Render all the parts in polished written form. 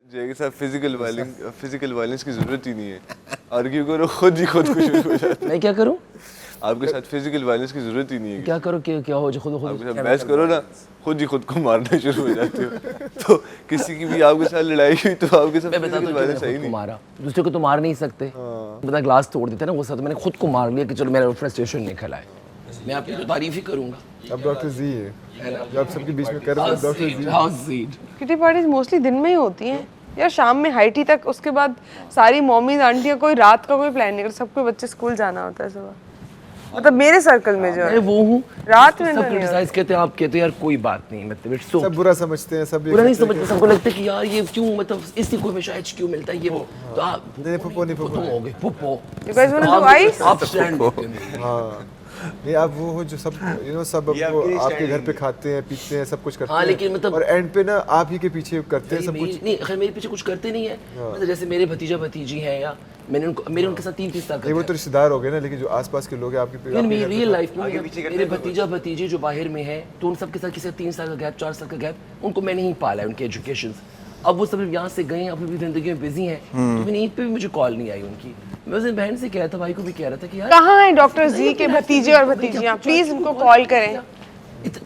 जय के साथ फिजिकल वायलेंस की जरूरत ही नहीं है। आर्ग्यू करो, खुद को शुरू हो जाता है। मैं क्या करूं? आपके साथ फिजिकल वायलेंस की जरूरत ही नहीं है। क्या करो क्या हो जो खुद आपके साथ बहस करो ना, खुद को मारना शुरू हो जाते हो। तो किसी की भी आपके साथ लड़ाई हुई तो आपके साथ फिजिकल वायलेंस है ही नहीं। मारा दूसरे को तो मार नहीं सकते। पता ग्लास तोड़ देते ना वो सब, मैंने खुद को मार लिया कि चलो मेरा फ्रस्ट्रेशन निकल आए। मैं आपकी तो तारीफ ही करूंगा। अब डॉक्टर जी है जो आप सबके बीच में कर रहे हैं, डॉक्टर जी। किटी पार्टीज मोस्टली दिन में ही होती हैं या शाम में हाई टी तक, उसके बाद सारी मम्मीज आंटियां, कोई रात का कोई प्लान नहीं करता, सबको बच्चे स्कूल जाना होता है सुबह। मतलब मेरे सर्कल में जो है वो हूँ रात में सब क्रिटिसाइज कहते हैं, आप कहते हैं यार कोई बात नहीं, मतलब इट्स सो सब बुरा समझते हैं, सब बुरा नहीं समझते, सबको लगता है कि यार ये क्यों, मतलब इसी को हमेशा एच क्यों मिलता है, ये वो तो आप नहीं फुप्पो तुम हो गए फुप्पो। You guys wanna do ice? आप स्टैंड हाँ नहीं आप वो हो जो सब सब आपको आपके घर पे खाते हैं पीते हैं सब कुछ करते हैं, लेकिन मतलब और एंड पे ना आप ही के पीछे करते हैं सब कुछ। नहीं अगर मेरे पीछे कुछ करते नहीं है, मतलब जैसे मेरे भतीजा भतीजी हैं या मेरे उनके साथ 3 साल का, वो तो रिश्तेदार हो गए ना, लेकिन जो आसपास के लोग हैं आपके मेरी रियल लाइफ में मेरे भतीजा भतीजे जो बाहर में है तो उन सबके साथ किसी 3 साल का गैप, 4 साल का गैप, उनको मैंने ही पाला है, उनके एजुकेशन। अब वो सब यहाँ से गए, अपनी जिंदगी में बिजी हैं, तो मैंने ईद पे भी मुझे कॉल नहीं आई उनकी। मैं उस दिन बहन से कह रहा था, भाई को भी कह रहा था कि यार कहाँ हैं डॉक्टर जी के भतीजे और भतीजियाँ, प्लीज उनको कॉल करें।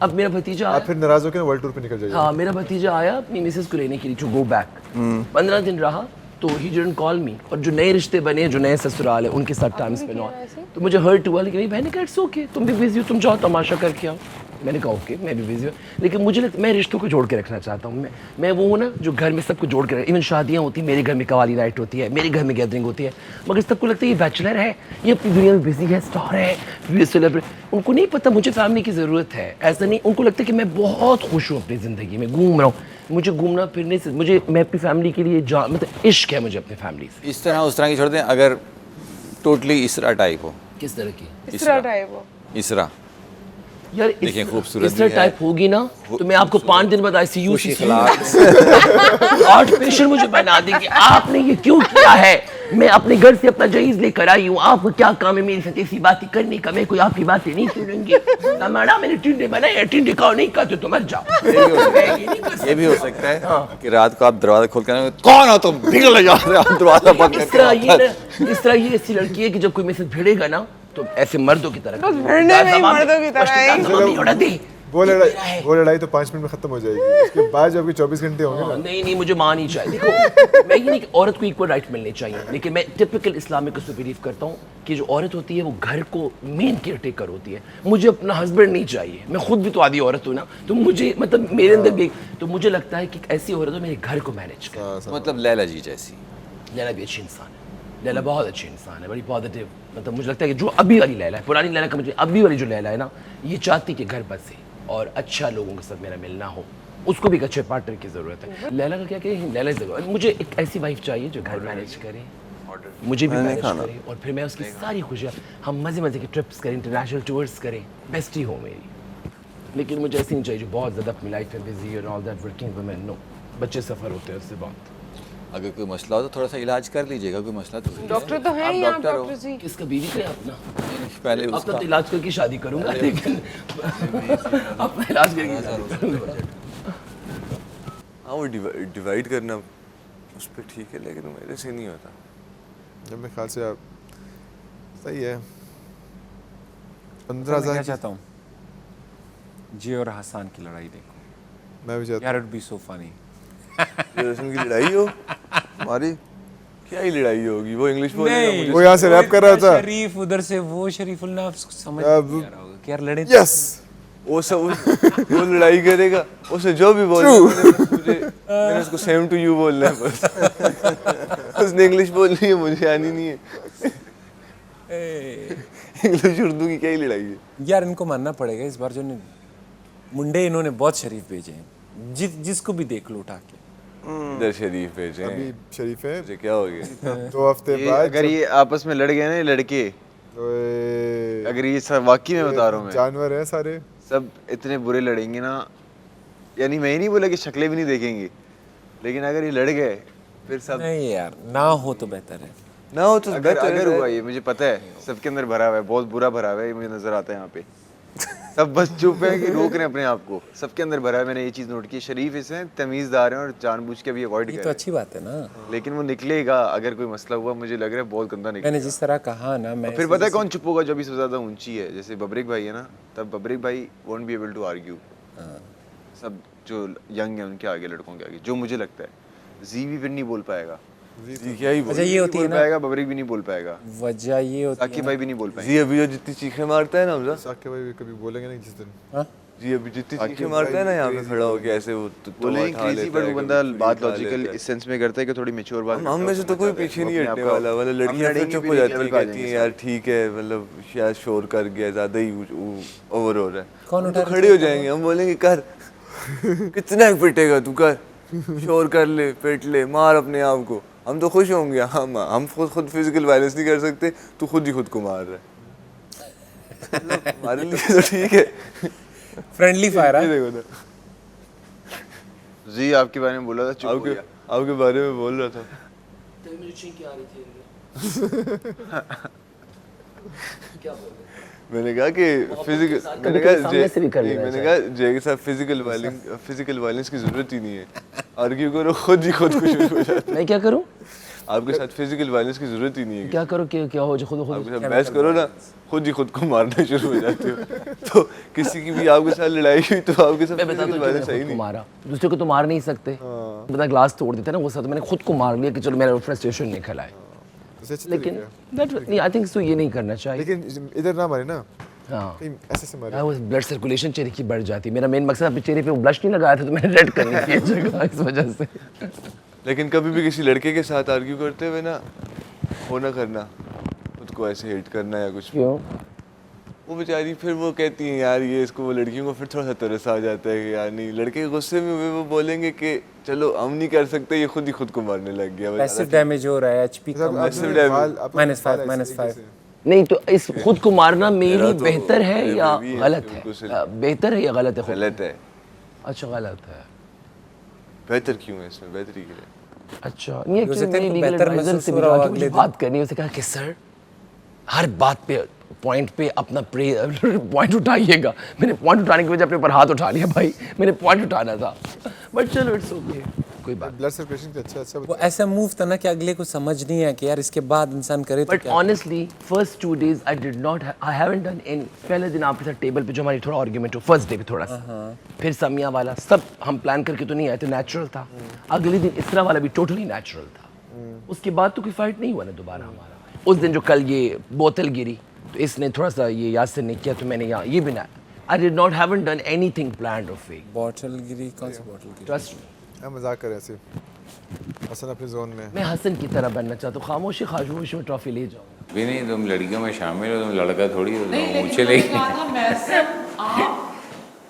अब मेरा भतीजा आप फिर नाराज होकर वर्ल्ड टूर पे निकल जाइए। हाँ मेरा भतीजा आया अपनी मिसेस को लेने के लिए, टू गो बैक। 15 दिन रहा तो ही डिडंट कॉल मी, और जो नए रिश्ते बने, जो नए ससुराल है, उनके साथ टाइम स्पेंड हुआ, तो मुझे हर्ट हुआ। लेकिन बहन ने कहा इट्स ओके, तुम भी बिजी हो, तुम जाओ तमाशा करके आओ। मैंने कहा ओके मैं भी बिजी हूँ, लेकिन मुझे मैं रिश्तों को जोड़ के रखना चाहता हूँ। मैं वो हूँ ना जो घर में सबको जोड़ के, इवन शादियाँ होती हैं, मेरे घर में कवाली नाइट होती है, मेरे घर में गैदरिंग होती है, मगर सबको लगता है ये बैचलर है, ये अपनी दुनिया में बिजी है, स्टार है, सेलिब्रेट। उनको नहीं पता मुझे फैमिली की ज़रूरत है। ऐसा नहीं, उनको लगता है कि मैं बहुत खुश हूँ अपनी ज़िंदगी में, घूम रहा हूँ, मुझे घूमना फिरने से, मैं अपनी फैमिली के लिए मतलब इश्क है मुझे अपनी फैमिली से। इस तरह उस तरह की छोड़ दें, अगर टोटली इसरा टाइप हो। किस तरह की? इसरा टाइप हो। इसरा यार देखिए खूबसूरत इसरा टाइप होगी ना तो मैं आपको 5 दिन बाद ICU से आर्ट पेशेंट मुझे बना देंगे। आपने ये क्यों किया है? मैं अपने घर से अपना जहीज लेकर आई हूँ, आपको क्या काम है मेरे साथ ऐसी बातें करने का? मैं कोई आपकी बातें नहीं सुनूंगी। मैडम मैंने टिंडे बनाए, टिंडे खाओ, नहीं खाते तो मर जाओ। ये भी हो सकता है कि रात को आप दरवाजा खोल कर कौन हो तुम, निकल जाओ, आप दरवाजा बंद इस तरह ये ऐसी लड़की है कि जब कोई मेरे साथ भिड़ेगा ना तो ऐसे मर्दों की तरह मर्दों की तरह वो लड़ाई तो 5 मिनट में खत्म हो जाएगी, उसके बाद जो आपके 24 घंटे होंगे ना। नहीं मुझे मां नहीं चाहिए। देखो मैं ये नहीं, औरत को इक्वल राइट मिलने चाहिए, लेकिन मैं टिपिकल इस्लामिक उसमें बिलीव करता हूँ कि जो औरत होती है वो घर को मेन केयर टेकर होती है। मुझे अपना हस्बैंड नहीं चाहिए, मैं खुद भी तो आधी औरत हूँ ना, तो मुझे मतलब मेरे अंदर भी, तो मुझे लगता है कि ऐसी औरत हो मेरे घर को मैनेज करे। मतलब लैला जी जैसी। लैला भी अच्छी इंसान है, लैला बहुत अच्छी इंसान है, बड़ी पॉजिटिव। मतलब मुझे लगता है कि जो अभी वाली लैला है, पुरानी लैला का मुझे, अभी वाली जो लैला है ना, ये चाहती कि घर बसे और अच्छा लोगों के साथ मेरा मिलना हो, उसको भी एक अच्छे पार्टनर की ज़रूरत है। लैला का क्या कहें, लैला ज़रूरत, मुझे एक ऐसी वाइफ चाहिए जो घर मैनेज करे, मुझे भी मैनेज करे, और फिर मैं उसकी सारी खुशियाँ, हम मज़े मज़े के ट्रिप्स करें, इंटरनेशनल टूर्स करें, बेस्ट ही हो मेरी। लेकिन मुझे ऐसी नहीं चाहिए जो बहुत ज़्यादा अपनी लाइफ में बिजी और all that, working women. No, बच्चे सफ़र होते हैं उससे बहुत। अगर कोई मसला हो तो थोड़ा सा इलाज कर लीजिएगा, कोई मसला तो डॉक्टर तो है ही आप, डॉक्टर जी। किसका? बीवी का अपना? पहले अपना तो इलाज करके शादी करूंगा, लेकिन अपना इलाज करके। हाँ वो डिवाइड करना उस पर ठीक है, लेकिन मेरे से नहीं होता। जब मेरे ख्याल से आप सही है। 15,000 क्या चाहता हूँ, जी और हसन की लड़ाई देखो। मैं भी चाहता यार इट बी सो फनी। रसन की लड़ाई हो हमारी, क्या ही लड़ाई होगी? वो इंग्लिश बोलेगा, मुझे वो यहाँ से रैप कर रहा था, शरीफ उधर से वो शरीफुल नाफ्स समझ नहीं आ रहा होगा कि यार लड़े। यस वो सब वो लड़ाई करेगा, उसे जो भी बोलना मैंने उसको सेम टू यू बोलना है बस। उसने इंग्लिश बोलनी है, मुझे आनी नहीं है। इंग्लिश उर्दू की क्या ही लड़ाई है यार। इनको मानना पड़ेगा इस बार, जो मुंडे इन्होंने बहुत शरीफ भेजे हैं, जिसको भी देख लो उठा के। इधर शरीफ भेजे अभी शरीफ है, मुझे क्या हो गया? 2 हफ्ते बाद अगर ये आपस में लड़ गए ना लड़के, अगर ये सब वाकई में बता रहा हूँ मैं, जानवर है सारे, सब इतने बुरे लड़ेंगे ना, यानी मैं ही नहीं बोला कि शक्लें भी नहीं देखेंगे, लेकिन अगर ये लड़ गए फिर सब। नहीं यार, ना हो तो बेहतर है। ना हो तो अगर हुआ ये मुझे पता है, सबके अंदर भरा हुआ है, बहुत बुरा भरा हुआ है, ये मुझे नजर आता है यहाँ पे। सब बस चुप है कि रोक रहे हैं अपने आप को, सबके अंदर भरा है। मैंने ये चीज़ नोट की, शरीफ इसमें तमीज़दार हैं और जानबूझ के भी अवॉइड ये कर तो रहे अच्छी बात है ना। हैं। लेकिन वो निकलेगा, अगर कोई मसला हुआ मुझे लग रहा है बहुत गंदा निकलेगा। मैंने जिस तरह कहा ना, मैं फिर पता है कौन चुप होगा, जो अभी सबसे ज़्यादा ऊंची है, जैसे बबरिक भाई है ना, तब बबरिक भाई won't be able to argue सब जो यंग है उनके आगे, लड़कों के आगे, जो मुझे लगता है। जी भी फिर नहीं बोल पाएगा, जी क्या ही बोल अच्छा ये होती है बोल ना पाएगा, बबरिक भी नहीं बोल पाएगा, वजह, ये होती साकिब है भाई भी नहीं बोल पाएंगे। जी अभी जो जितनी चीखें मारता है ना हमजा, साकिब भाई भी कभी बोलेंगे नहीं जिस दिन। हाँ? जी अभी जितनी चीखें मारता है ना यहाँ पे खड़ा होके ऐसे वो बोले क्रेजी, बट वो बंदा बात लॉजिकल इस सेंस में करता है कि थोड़ी मैच्योर बात हम में से तो कोई पीछे नहीं हटने वाला, मतलब लड़कियां फिर चुप हो जाती हैं, कहती हैं यार ठीक है, मतलब शायद शोर कर गया, ज्यादा ही ओवर हो रहा है। कौन हम उठा तो खड़े हो जाएंगे, हम बोलेंगे कर कितना पिटेगा तू, कर शोर कर ले, पिट ले, मार अपने आप को, हम तो खुश होंगे। हम खुद फिजिकल वायलेंस नहीं कर सकते, तू खुद ही खुद को मार रहा है। मतलब हमारे लिए तो ठीक है, फ्रेंडली फायर ये है। देखो ना, जी आपके बारे में बोला था, चुप हो आपके गया। आपके बारे में बोल रहा था। तभी मुझे छींकें आ रही थी अंदर। क्या बोल रहे? मैंने कहा कि फिजिकल, मैंने कभी सामने कहा से भी कर लेना मैंने कहा जय के साथ फिजिकल वायलेंस की जरूरत ही नहीं है, आर्ग्यू करो खुद ही खुद को शुरू हो जाता है। मैं क्या करूं? आपके साथ फिजिकल वायलेंस की जरूरत ही नहीं है, क्या करो कि क्या हो जाए, खुद आपके साथ बहस करो ना, खुद ही खुद को मारना शुरू हो जाते हो। तो किसी की भी आपके साथ लड़ाई हुई तो आपके साथ मैं बताता फिजिकल हूँ वायलेंस मैंने है ही खुद को नहीं। मारा, दूसरे को तो मार नहीं सकते। बता ग्लास तोड़ देते ना वो सब, मैंने खुद को मार लिया कि चलो मेरा फ्रस्ट्रेशन निकल आए। तो सच लेकिन तरीका है। नहीं, आई थिंक सो ये नहीं करना चाहिए। लेकिन इधर ना मारे ना, हाँ, कहीं ऐसे से मारे। वो ब्लड सर्कुलेशन चेहरे की बढ़ जाती है। मेरा मेन मकसद अपने चेहरे पे वो ब्लश नहीं लगाया था, तो मैंने रेड करनी थी जगह, इस वजह से। लेकिन कभी भी किसी लड़के के साथ आर्ग्यू करते हुए ना वो ना करना, खुद को ऐसे हेट करना या कुछ। क्यों? वो बेचारी फिर वो कहती हैं यार ये इसको, वो लड़कियों को फिर थोड़ा सा तरस आ जाता है कि यार नहीं, लड़के गुस्से में हुए वो बोलेंगे कि चलो हम नहीं कर सकते, ये खुद ही खुद को मारने लग गया। पैसिव डैमेज हो रहा है, एचपी कम है। Massive damage. -5 नहीं तो इस खुद को मारना मेरे मेरा लिए तो बेहतर है मेरे या भी है, गलत बिल्कुल सही। है? बेहतर है या गलत है? खुद? गलत है। अच्छा गलत है। बेहतर क्यों है इसमें, बेहतरी के लिए। अच्छा नहीं, हो एक्चुअली सकता है मेरी इनको लीगल बेहतर एडवाइजर महसूस से हो भी रहा हो कहा कि अगले मुझे बात करनी है। उसे कहा कि सर हर बात पे पॉइंट पे अपना पॉइंट उठाइएगा। मैंने पॉइंट उठाने की वजह अपने ऊपर हाथ उठा लिया भाई, मैंने पॉइंट उठाना था, बट चलो इट्स ओके, कोई बात। ब्लड सर्कुलेशन अच्छा वो ऐसा मूव था ना कि अगले को समझ नहीं है कि यार इसके बाद इंसान करे तो बट क्या। Honestly first 2 days I did not, I haven't done any. पहले दिन आपके साथ टेबल पे जो हमारी थोड़ा आर्ग्यूमेंट हो, फर्स्ट डे पे थोड़ा सा, फिर समिया वाला, सब हम प्लान करके तो नहीं आए थे, नेचुरल था। अगले दिन इसरा वाला भी टोटली नेचुरल था। उसके बाद तो कोई फाइट नहीं हुआ ना दोबारा हमारा। उस दिन जो कल ये बोतल गिरी तो इसने थोड़ा सा ये यासिर ने किया, तो मैंने यहाँ ये भी ना, I did not haven't done anything planned और फेक, बॉटल गिरी, कौन सी बॉटल गिरी? Trust me. हम मजाक कर रहे ऐसे, हसन अपने जोन में। मैं हसन की तरह बनना चाहता हूँ, खामोशी खामोशी में ट्रॉफी ले जाऊँगा। भी नहीं, तुम लड़कियों में शामिल हो, तुम लड़का थोड़ी हो, नहीं, तुम लेकिन ऊंचे मैंने लेके। कहा था मैसम आप,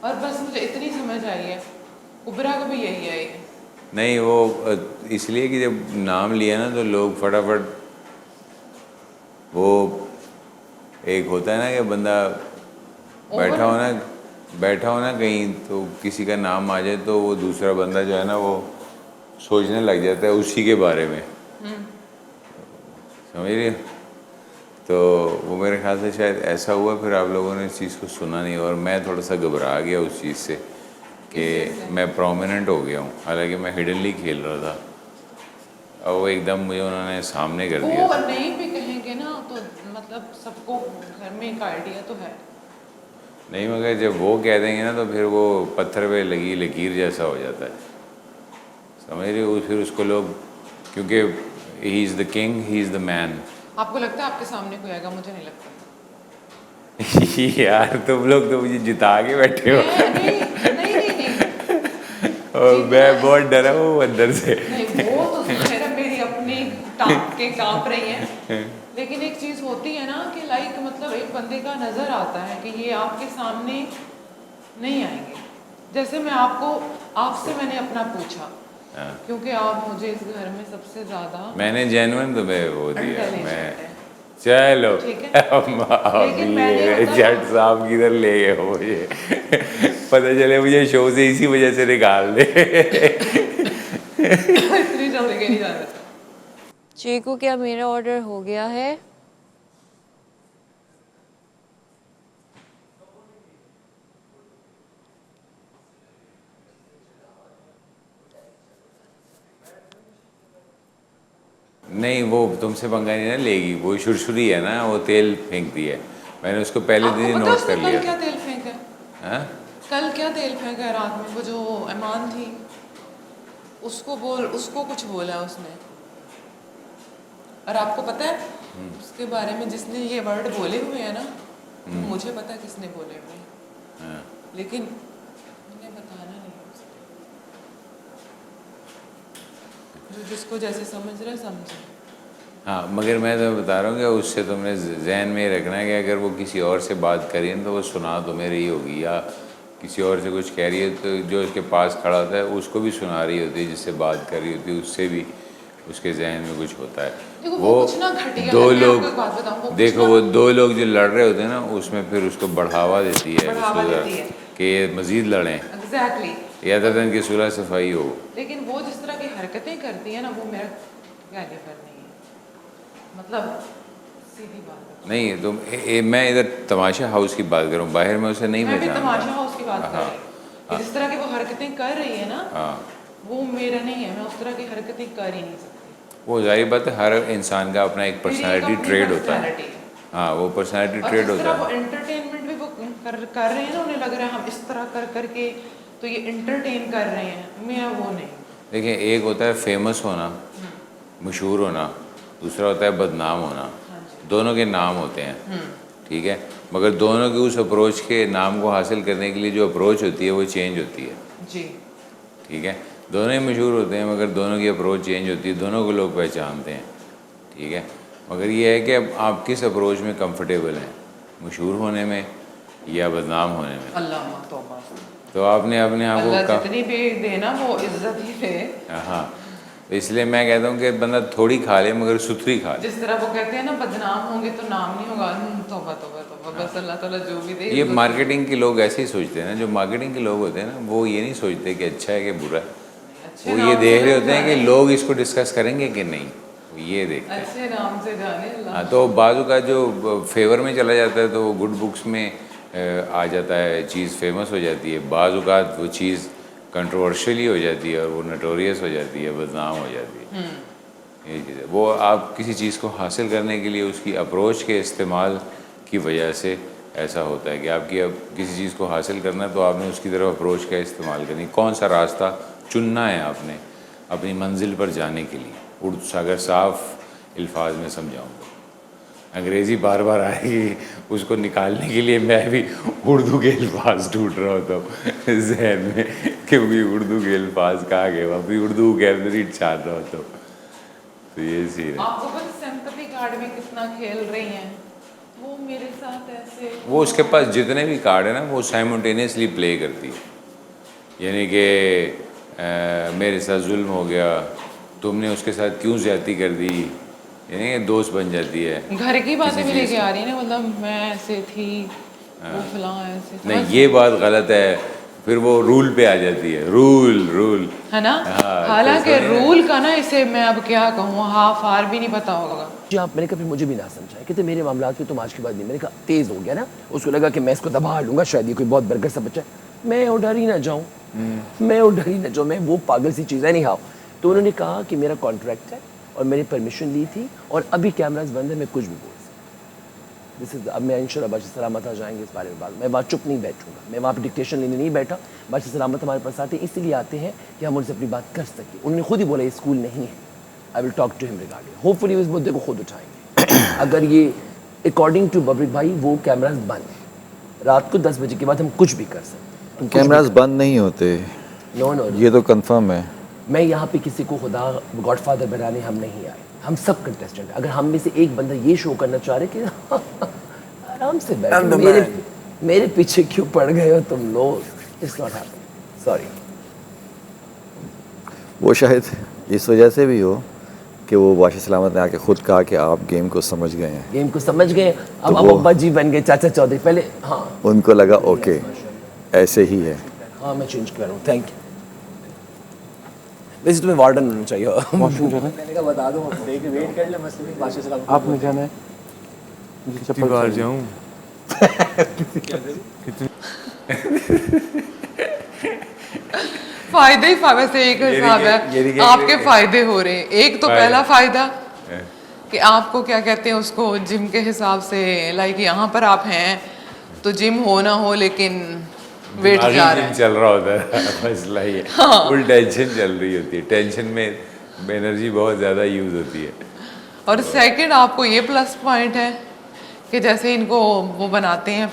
और बस मुझे इतनी समझ आई है, उबरा का भी यही है। नहीं वो इसलिए कि जब नाम लिया ना तो लोग फटाफट, वो एक होता है ना कि बंदा बैठा हो ना कहीं, तो किसी का नाम आ जाए तो वो दूसरा बंदा जो है ना वो सोचने लग जाता है उसी के बारे में, समझ रही हो? तो वो मेरे ख्याल से शायद ऐसा हुआ, फिर आप लोगों ने इस चीज़ को सुना नहीं, और मैं थोड़ा सा घबरा गया उस चीज़ से कि मैं प्रोमिनेंट हो गया हूँ, हालांकि मैं हिडनली खेल रहा था, और वो एकदम मुझे उन्होंने सामने कर दिया। वो नहीं भी कहेंगे ना तो मतलब सबको घर में एक आइडिया तो है। नहीं, मगर जब वो कह देंगे ना तो फिर वो पत्थर पे लगी लकीर जैसा हो जाता है, समझ रही हो? फिर उसको लोग, क्योंकि he is the king, he is the man. आपको लगता है आपके सामने कोई आएगा? मुझे नहीं लगता। यार तुम लोग तो मुझे जिता के बैठे हो। नहीं। और मैं बहुत डरा हूँ अंदर से। नहीं वो तो मेरी अपनी टांग के कांप रही है, लेकिन एक चीज़ होती है ना कि लाइक मतलब एक बंदे का नज़र आता है कि ये आपके सामने नहीं आएंगे। जैसे मैं आपसे मैंने अपना पूछा, क्योंकि आप मुझे इस घर में सबसे ज़्यादा, मैंने जेन्युइन तुम्हें वो दिया, Intelligent मैं है। चलो ठीक है। लेकिन मैंने ये मतलब- जट साहब किधर ले गए हो मुझे। पता चले मुझे शो से इसी वजह से निकाल दे। इतनी जल्दी के नहीं जा रहा। चीकू क्या मेरा ऑर्डर हो गया है? नहीं वो तुमसे पंगा नहीं ना लेगी, वो शुरशुरी है ना, वो तेल फेंकती है। मैंने उसको पहले दिन ही आपको पता नोट उसने कर कल लिया। क्या तेल फेंका? हाँ? कल क्या तेल फेंका है रात में? वो जो ईमान थी उसको कुछ बोला उसने, और आपको पता है उसके बारे में जिसने ये वर्ड बोले हुए हैं ना, मुझे पता है किसने बोले हुए हैं, हाँ। लेकिन मुझे बताना नहीं है उसको। जो जिसको जैसे समझ रहे समझे। हाँ, मगर मैं तो बता रहा हूँ कि उससे तुमने जहन में रखना है कि अगर वो किसी और से बात करी है तो वो सुना तुम्हें रही होगी, या किसी और से कुछ कह रही है तो जो उसके पास खड़ा होता है उसको भी सुना रही होती है, जिससे बात कर रही होती है उससे भी उसके जहन में कुछ होता है। देखो, वो कुछ ना घटिया दो है, मैं लोग आपको एक बात बताऊं, वो कुछ देखो ना- वो दो लोग जो लड़ रहे होते हैं ना, उसमें फिर उसको बढ़ावा देती है बढ़ावा देती है। कि ये मज़ीद लड़ें, एग्जैक्टली। या तो इनकी सुलह सफाई हो। लेकिन वो जिस तरह की हरकतें करती है ना, वो मेरा कैलिबर नहीं है, मतलब सीधी बात है। नहीं तुम मैं इधर तमाशा हाउस की बात करूँ, बाहर में उसे नहीं मैं भी पहचानता। तमाशा हाउस की बात कर हाँ, रही हूँ कि जिस तरह की वो हरकतें कर रही है ना, हाँ, वो मेरा नहीं है, मैं उस तरह की हरकतें कर ही नहीं सकती। वो जाहिर बात है, हर इंसान का अपना एक पर्सनालिटी ट्रेड होता है। हाँ, वो पर्सनालिटी और ट्रेड जिस होता तरह वो है। एंटरटेनमेंट भी वो कर रहे हैं ना, उन्हें लग रहा है हम इस तरह कर करके तो ये एंटरटेन कर रहे हैं, मैं वो नहीं। देखिए, एक होता है फेमस होना, मशहूर होना, दूसरा होता है बदनाम होना। दोनों के नाम होते हैं, ठीक है, मगर दोनों के उस अप्रोच के नाम को हासिल करने के लिए जो अप्रोच होती है वो चेंज होती है। जी। ठीक है, दोनों ही मशहूर होते हैं मगर दोनों की अप्रोच चेंज होती है, दोनों को लोग पहचानते हैं। ठीक है, मगर ये है कि अब आप किस अप्रोच में कंफर्टेबल हैं, मशहूर होने में या बदनाम होने में। अल्लाह तौबा। तो आपने अपने आप अल्लाह को जितनी भी देना वो इज्जत ही दे। हाँ, तो इसलिए मैं कहता हूँ कि बंदा थोड़ी खा ले मगर सुथरी खा ले। जिस तरह वो कहते हैं ना, बदनाम होंगे तो नाम नहीं होगा। तौबा तौबा तौबा, बस अल्लाह ताला जो भी दे। ये मार्केटिंग के लोग ऐसे ही सोचते हैं ना, जो मार्केटिंग के लोग होते हैं ना, वो ये नहीं सोचते कि अच्छा है कि बुरा है, वो ये देख रहे होते हैं कि लोग इसको डिस्कस करेंगे कि नहीं, वो ये देखते हैं। अच्छे नाम से जाने अल्लाह। हाँ, तो बाजू का जो फेवर में चला जाता है तो वो गुड बुक्स में आ जाता है, चीज़ फेमस हो जाती है। बाजू का वो चीज़ कंट्रोवर्शियली हो जाती है और वो नटोरियस हो जाती है, बदनाम हो जाती है। ये चीज़ है, वो आप किसी चीज़ को हासिल करने के लिए उसकी अप्रोच के इस्तेमाल की वजह से ऐसा होता है कि आपकी अब किसी चीज़ को हासिल करना है तो आपने उसकी तरफ अप्रोच का इस्तेमाल करनी, कौन सा रास्ता चुनना है आपने अपनी मंजिल पर जाने के लिए। उर्दू अगर साफ अल्फाज में समझाऊँ तो, अंग्रेज़ी बार बार आएगी, उसको निकालने के लिए मैं भी उर्दू के अल्फाज ढूंढ रहा होता हूँ जहन में कि भी उर्दू के अल्फाज कहाँ गए, अभी उर्दू कैबनरी छान रहा होता हूँ। तो ये सीन है। आपको पता सिंपैथी कार्ड में कितना खेल रही हैं वो मेरे साथ ऐसे। वो उसके पास जितने भी कार्ड है ना, वो साइमल्टेनियसली प्ले करती है, यानी कि मेरे साथ जुल्म हो गया, तुमने उसके साथ क्यों ज़्यादती कर दी, यानी कि दोस्त बन जाती है। घर की बातें किसी भी चीज़ लेके आ रही है ना, मतलब मैं ऐसे थी, वो फलां ऐसे। नहीं, ये बात गलत है, फिर वो रूल पे आ जाती है, रूल है ना। हाँ, हालांकि तो इसमें- रूल का ना, इसे मैं अब क्या कहूँ, हाफ आर भी नहीं पता होगा। जी आप, मैंने कहा फिर मुझे भी ना समझाया, कहते मेरे मामलात में तुम आज के बाद नहीं। मैंने कहा तेज़ हो गया ना, उसको लगा कि मैं इसको दबा लूँगा, शायद ये कोई बहुत बरगद सा बच्चा है, मैं उधर ही ना जाऊँ, मैं उधर ही ना जाऊँ, मैं वो पागल सी चीज़ है नहीं। हाँ, तो उन्होंने कहा कि मेरा कॉन्ट्रैक्ट है और मैंने परमिशन ली थी और अभी कैमराज बंद है, मैं कुछ भी बोल सकता। दिस इज, अब मैं इंशाल्लाह बादशाह सलामत आ जाएंगे इस बारे में बात, मैं वहाँ चुप नहीं बैठूंगा, मैं वहाँ पर डिक्टेशन लेने नहीं बैठा। बादशाह सलामत हमारे पास आते हैं, इसलिए आते हैं कि हम उनसे अपनी बात कर सकें। उन्होंने खुद ही बोला ये स्कूल नहीं है, I will talk to him regarding, hopefully इस मुद्दे को खुद उठाएंगे। अगर ये अकॉर्डिंग टू बबरिक भाई वो कैमराज बंद है, रात को 10 बजे के बाद हम कुछ भी कर सकते हैं। कैमरास बंद नहीं होते, नो नो, ये तो कंफर्म है। मैं यहाँ पे किसी को खुदा गॉडफादर बनाने हम नहीं आए, हम सब कंटेस्टेंट हैं। अगर हम में से एक बंदा ये शो करना चाह रहे कि आराम से बैठो, मेरे पीछे क्यों पड़ गए हो तुम लोग, इट्स नॉट हैपनिंग, सॉरी। वो शायद इस वजह से भी हो कि वो बादशाह सलामत ने आके खुद कहा कि आप गेम को समझ गए हैं, गेम को समझ गए, अब वो- अब्बा जी बन गए, चाचा चौधरी पहले। हाँ उनको लगा ओके ऐसे ही है। हाँ, मैं चेंज कर रहा हूँ, थैंक यू। वैसे तुम्हें वार्डन होना चाहिए। मैंने कहा बता दो, देख वेट कर ले, मसले बादशाह सलाम। आप मुझे जाना है, कितनी बार जाऊँ? फायदे ही वैसे एक हिसाब है, आपके फायदे हो रहे हैं। एक तो पहला फायदा कि आपको क्या कहते हैं उसको जिम के हिसाब से, लाइक यहाँ पर आप हैं तो जिम हो ना हो लेकिन वेट दिमागी जा रहा जिम है। चल रहा होता है मसला ये हाँ। फुल टेंशन चल रही होती है, टेंशन में एनर्जी बहुत ज़्यादा यूज़ होती है। और सेकंड आपको ये प्लस पॉइंट है कि जैसे इनको वो बनाते हैं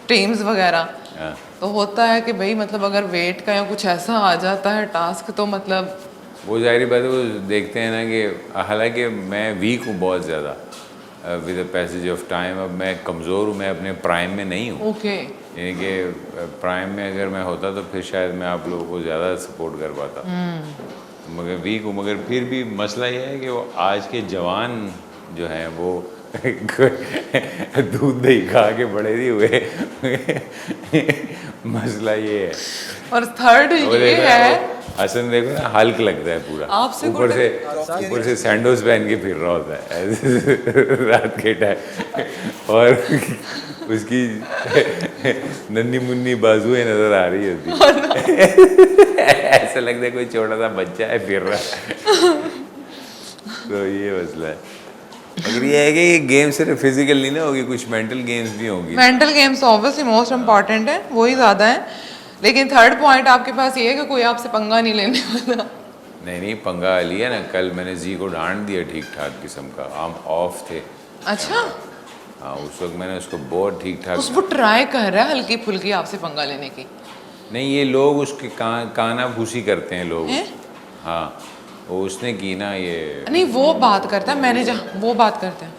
टीम्स वगैरह, हाँ। तो होता है कि भाई मतलब अगर वेट का या कुछ ऐसा आ जाता है टास्क तो मतलब वो जाहिर बात है, वो देखते हैं ना कि हालांकि मैं वीक हूँ बहुत ज़्यादा with the passage of time, अब मैं कमज़ोर हूँ, मैं अपने प्राइम में नहीं हूँ। ओके यानी कि प्राइम में अगर मैं होता तो फिर शायद मैं आप लोगों को ज़्यादा सपोर्ट कर पाता, मगर वीक हूँ। मगर फिर भी मसला ये है कि वो आज के जवान जो हैं वो दूध दही खा के बड़े नहीं हुए मसला ये है। और थर्ड वो ये देखो है वो हसन देखो ना, हल्क लगता है पूरा, आपसे ऊपर से सैंडोज पहन के फिर रहा होता है ऐसे रात के टाइम, और उसकी नन्ही मुन्नी बाजुएं नजर आ रही होती ऐसा लगता है कोई छोटा सा बच्चा है फिर रहा है। तो ये मसला है। मगर ये है कि ये गेम सिर्फ फिजिकल नहीं ना होगी, कुछ मेंटल गेम्स भी होंगी। Mental games obviously most important है, वही ज़्यादा है। लेकिन थर्ड पॉइंट आपके पास ये है कि कोई आपसे पंगा नहीं लेने वाला। नहीं पंगा लिया ना, कल मैंने जी को डांट दिया ठीक ठाक किस्म का, हम ऑफ थे। अच्छा, हाँ उस वक्त मैंने उसको बहुत ठीक ठाक, उसको ट्राई कर रहा है हल्की फुल्की आपसे पंगा लेने की। नहीं ये लोग उसके काना भूसी करते हैं लोग। हैं? हाँ वो उसने की ना ये, नहीं वो बात करता है, मैंने जहाँ वो बात करते हैं।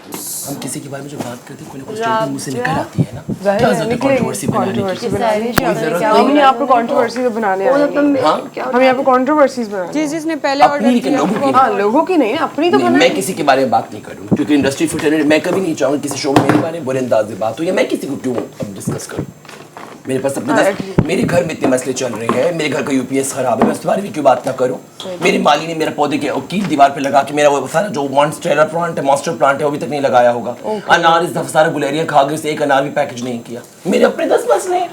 हम किसी के बारे में जो बात करते हैं कोई ना कुछ स्टेटमेंट मुझसे निकल आती है ना, जाहिर क्या है, ज़रूरत है निकलेगी कंट्रोवर्सी बनाने की? कंट्रोवर्सी बनाने की। कोई ज़रूरत हम नहीं यहाँ पे कंट्रोवर्सी तो बनाने आए हैं। हाँ? हम यहाँ पे कंट्रोवर्सीज बनाने जिस जिसने पहले अपनी ऑर्डर लेकिन लोगों की हाँ, लोगों की नहीं, अपनी तो नहीं, बनानी। मैं किसी के बारे में बात नहीं करूँ क्योंकि इंडस्ट्री फिट, मैं कभी नहीं चाहूँगा किसी शो में मेरे बारे में बुरे अंदाज में बात हो, या मैं किसी को क्यों अब डिस्कस करूँ। मेरे पास अपने मेरे घर में इतने मसले चल रहे हैं, मेरे घर का यूपीएस खराब है, मैं उसके बारे में क्यों बात ना करूँ। मेरी माली ने मेरा पौधे के कील दीवार पे लगा के मेरा वो सारा जो मॉन्स्टर प्लांट है वो अभी तक नहीं लगाया होगा। अनार इस दफा सारा गुलेरियां खा गई, एक अनार भी पैकेज नहीं किया। मेरे अपने 10 मसले हैं,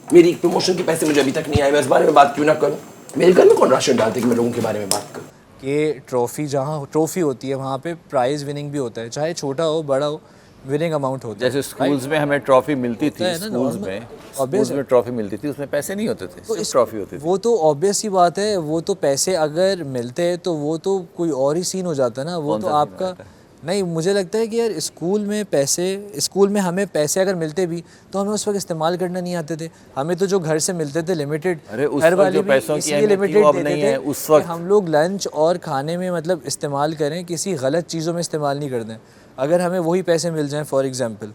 मेरी प्रमोशन के पैसे मुझे अभी तक नहीं आए, मैं इस बारे में बात क्यों ना करूँ। मेरे घर में कौन राशन डालते कि मैं लोगों के बारे में बात करूँ। कि ट्रॉफ़ी जहाँ ट्रॉफ़ी होती है वहाँ पे प्राइज़ विनिंग भी होता है, चाहे छोटा हो बड़ा हो, विनिंग अमाउंट होता है। जैसे स्कूल्स में हमें ट्रॉफी मिलती होता थी, है ना, स्कूल्स normal, में obvious है। ट्रॉफी मिलती थी, उसमें पैसे नहीं होते थे, सिर्फ ट्रॉफी होती थी। वो तो ऑब्वियस ही बात है, वो तो पैसे अगर मिलते हैं तो वो तो कोई और ही सीन हो जाता है ना। वो कौन तो सा सीन आपका होता है? नहीं, मुझे लगता है कि यार स्कूल में हमें पैसे अगर मिलते भी तो हमें उस वक्त इस्तेमाल करना नहीं आते थे। हमें तो जो घर से मिलते थे लिमिटेड, अरे उस घर वक्त वाले जो भी पैसों की इसलिए अहमियत थी, लिमिटेड वो अब देते नहीं थे है। उस कि वक्त हम लोग लंच और खाने में मतलब इस्तेमाल करें, किसी गलत चीज़ों में इस्तेमाल नहीं करते हैं। अगर हमें वही पैसे मिल जाएं फॉर एग्जांपल,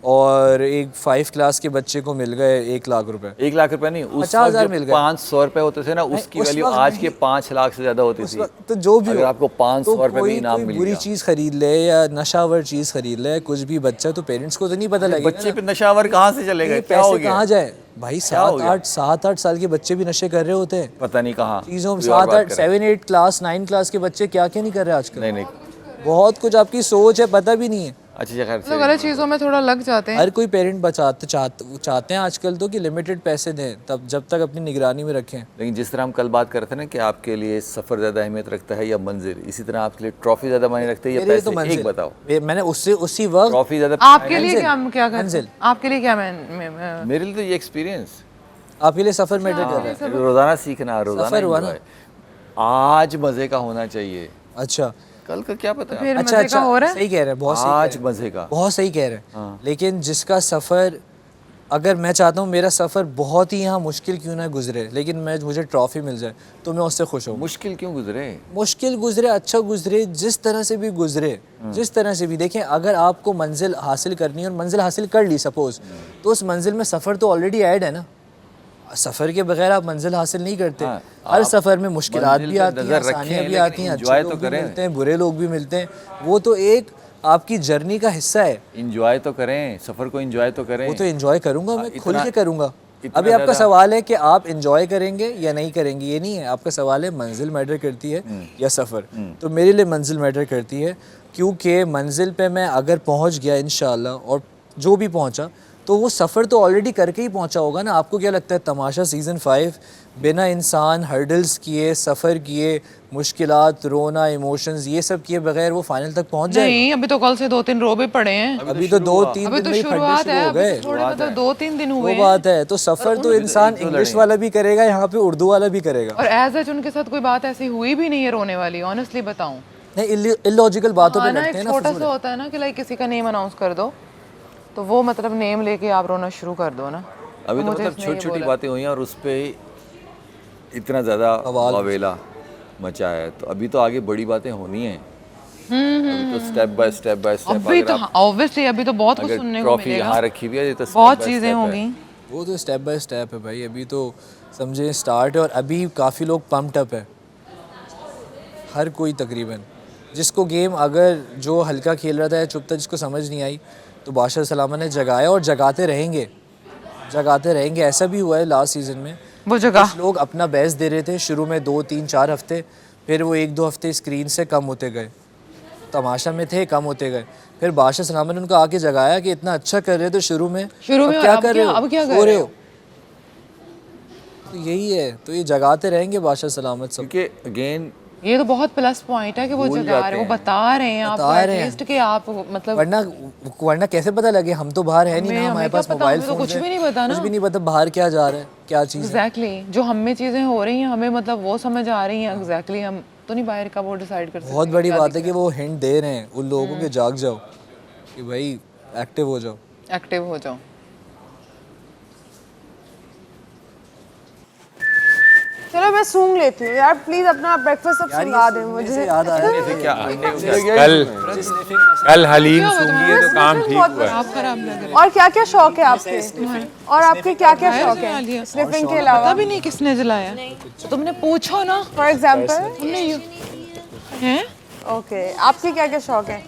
और एक 5 क्लास के बच्चे को मिल गए 1 लाख रुपए, 1 लाख रुपए नहीं, उस 50,000 वक्त मिल जो गए। 500 रुपए होते थे ना, उसकी उस वैल्यू वक्त आज नहीं। के 5 लाख से ज्यादा होती उस थी। वक्त तो जो भी अगर हो, आपको 500 तो रुपए में इनाम कोई मिल बुरी गया, चीज़ खरीद ले या नशावर चीज़ खरीद ले, कुछ भी बच्चा, तो पेरेंट्स को तो नहीं पता लगेगा बच्चे पे नशावर कहाँ से चलेगा, ये क्या हो पैसे गया? कहाँ जाए भाई। क्या हो गया? 7-8 साल के बच्चे भी नशे कर रहे होते हैं पता नहीं कहाँ चीज़ों में। कोई और बात 7-8 करे। 7-8 क्लास 9 क्लास के बच्चे क्या क्या नहीं कर रहे आजकल। नहीं बहुत कुछ आपकी सोच है, पता भी नहीं है। अच्छी जगह लोग गलत चीज़ों में थोड़ा लग जाते हैं। हर कोई पेरेंट चाहते हैं आजकल तो कि लिमिटेड पैसे दें, तब जब तक अपनी निगरानी में रखें। लेकिन जिस तरह हम कल बात कर रहे थे ना कि आपके लिए सफ़र ज़्यादा अहमियत रखता है या मंजिल, इसी तरह आपके लिए ट्रॉफी ज़्यादा मायने रखती है या मेरे लिए पैसे? तो मंजिल। एक बताओ। मैंने उसी वक्त ट्रॉफी ज़्यादा आपके लिए क्या करते मंजिल। हैं? आपके लिए क्या मैं मेरे लिए तो ये एक्सपीरियंस, आपके लिए सफ़र मैटर कर रहा है। रोज़ाना सीखना, रोज़ाना सफ़र हुआ ना। enjoy। आज मज़े का होना चाहिए, अच्छा कल का क्या पता है। फिर अच्छा मजे का हो रहा है। सही कह रहे हैं, बहुत सही आज कह रहे हैं। मज़े का। बहुत सही कह रहे हैं। लेकिन जिसका सफ़र, अगर मैं चाहता हूँ मेरा सफ़र बहुत ही यहाँ मुश्किल क्यों ना गुजरे, लेकिन मुझे ट्रॉफ़ी मिल जाए तो मैं उससे खुश हूँ। मुश्किल क्यों गुजरे? मुश्किल गुजरे, अच्छा गुजरे, जिस तरह से भी गुजरे, जिस तरह से भी। देखें, अगर आपको मंजिल हासिल करनी है और मंजिल हासिल कर ली सपोज़, तो उस मंजिल में सफ़र तो ऑलरेडी ऐड है ना। सफ़र के बगैर आप मंजिल हासिल नहीं करते। हर सफ़र में मुश्किलात भी आती हैं, आसानियाँ भी आती हैं, अच्छे लोग भी मिलते हैं, बुरे लोग भी मिलते हैं। वो तो एक आपकी जर्नी का हिस्सा है। इंजॉय तो करें, सफ़र को इंजॉय तो करें। वो तो एंजॉय करूंगा मैं, खुल के करूंगा। इतना अभी आपका ज़्यादा- सवाल है कि आप एंजॉय करेंगे या नहीं करेंगे, ये नहीं है। आपका सवाल है मंजिल मैटर करती है या सफ़र। तो मेरे लिए मंजिल मैटर करती है, क्योंकि मंजिल पे मैं अगर पहुंच गया इंशाल्लाह, और जो भी पहुंचा, तो वो सफ़र तो ऑलरेडी करके ही पहुंचा होगा ना। आपको क्या लगता है तमाशा सीज़न 5 बिना इंसान हर्डल्स किए, सफ़र किए, मुश्किलात, रोना, इमोशंस ये सब किए बगैर वो फाइनल तक पहुंच जाए? नहीं, अभी तो कल से 2-3 रो भी पड़े हैं। अभी तो 2-3 अभी दिन तो में ही फटने शुरुआत शुरू है, हो अभी गए। तो थोड़े मतलब 2-3 दिन हुए वो बात है। तो सफ़र तो इंसान इंग्लिश वाला भी करेगा, यहाँ पे उर्दू वाला भी करेगा। और एज सच उनके साथ कोई बात ऐसी हुई भी नहीं है रोने वाली, ऑनेस्टली बताऊं। नहीं, इलॉजिकल बातों पे ना लड़ते एक हैं ना छोटा फजूल। सा होता है ना कि लाइक किसी का नेम अनाउंस कर दो तो वो मतलब नेम लेके आप रोना शुरू कर दो ना। अभी तो मुझे मतलब इसने छोटी ये छोटी बोला। बातें हुई हैं और उस पे इतना ज़्यादा वावेला मचा है। तो अभी तो आगे बड़ी बातें होनी हैं। अभी तो स्टेप बाय स्टेप अभी तो ऑब्वियसली अभी तो बहुत कुछ अगर सुनने को ट्रॉफी मिलेगा, यहाँ रखी हुई है ये तो step बहुत by चीजें step है। होंगी। वो तो स्टेप बाय स्टेप है भाई। अभी तो समझे स्टार्ट है और अभी काफ़ी लोग पम्प्ड अप है, हर कोई तकरीबन। जिसको गेम अगर जो हल्का खेल रहा था या चुप था, जिसको समझ नहीं आई, तो बादशाह सलामा ने जगाया और जगाते रहेंगे, जगाते रहेंगे। ऐसा भी हुआ है लास्ट सीज़न में, वो जगह कुछ लोग अपना बेस्ट दे रहे थे शुरू में 2-3-4 हफ्ते, फिर वो 1-2 हफ्ते स्क्रीन से कम होते गए, तमाशा में थे कम होते गए। फिर बादशाह सलामा ने उनको आके जगाया कि इतना अच्छा कर रहे थे शुरू में, अब क्या कर रहे हो, अब क्या सो कर रहे रहे हो। हो? तो यही है, तो ये जगाते रहेंगे बादशाह सलामत सब। क्योंकि अगेन ये तो बहुत प्लस पॉइंट है कि वो भूल जगा जाते रहे हैं, वो हैं। बता रहे हैं आपको बता रहे हैं। एटलीस्ट कि आप मतलब वरना कैसे पता लगे? हम तो बाहर है नहीं ना, हमें हमारे क्या पास पता, मोबाइल हमें तो फोन कुछ भी नहीं पता ना। कुछ भी नहीं पता बाहर क्या जा रहा है, क्या चीज़ है। एग्जैक्टली जो हम में चीजें हो रही हैं हमें मतलब वो समझ आ रही हैं एग्जैक्टली, हम तो नहीं बाहर का वो डिसाइड कर सकते। बहुत बड़ी बात है कि वो हिंट दे रहे हैं उन लोगों को कि जाग जाओ, कि भाई एक्टिव हो जाओ। एक्टिव हो जाओ। चलो मैं सूंघ लेती हूँ यार, प्लीज अपना ब्रेकफास्ट सब सुंघा दे मुझे। याद आया कल हलीम सूंघी है तो काम ठीक हुआ है। आप खराब लग रहे और क्या क्या शौक है आपके? और आपके क्या क्या शौक है स्निफिंग के अलावा? पता भी नहीं किसने जलाया, तुमने पूछो ना। फॉर एग्जाम्पल तुमने यू हैं ओके, आपके क्या क्या शौक है?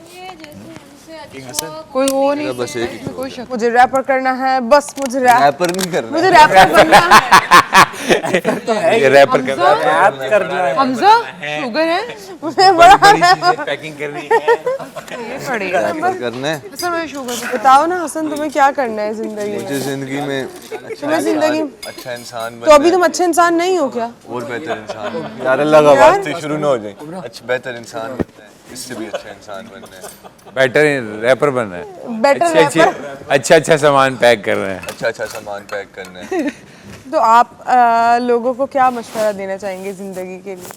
कोई वो नहीं, बस एक ही इसमें कोई शक मुझे रैपर करना है, बस मुझे रैपर नहीं करना। मुझे रैपर बनना है। ये रैपर कर रहा है। हमजा शुगर है मुझे बड़ा पैकिंग करनी है। ये पड़ेगा रैपर करना है। सर मैं शुगर बताओ ना हसन, तुम्हें क्या करना है जिंदगी में? मुझे जिंदगी में तुम्हें जिंदगी अच्छा इंसान तो अभी तुम अच्छे इंसान नहीं हो क्या? और बेहतर इंसान यार, अल्लाह का वास्ते शुरू ना हो जाए। अच्छा बेहतर इंसान बनना है, इससे भी अच्छा इंसान बनना है, बेटर रैपर बनना है। Better rapper. अच्छा सामान पैक करना है। अच्छा सामान पैक करना है। तो आप लोगों को क्या मशवरा देना चाहेंगे जिंदगी के लिए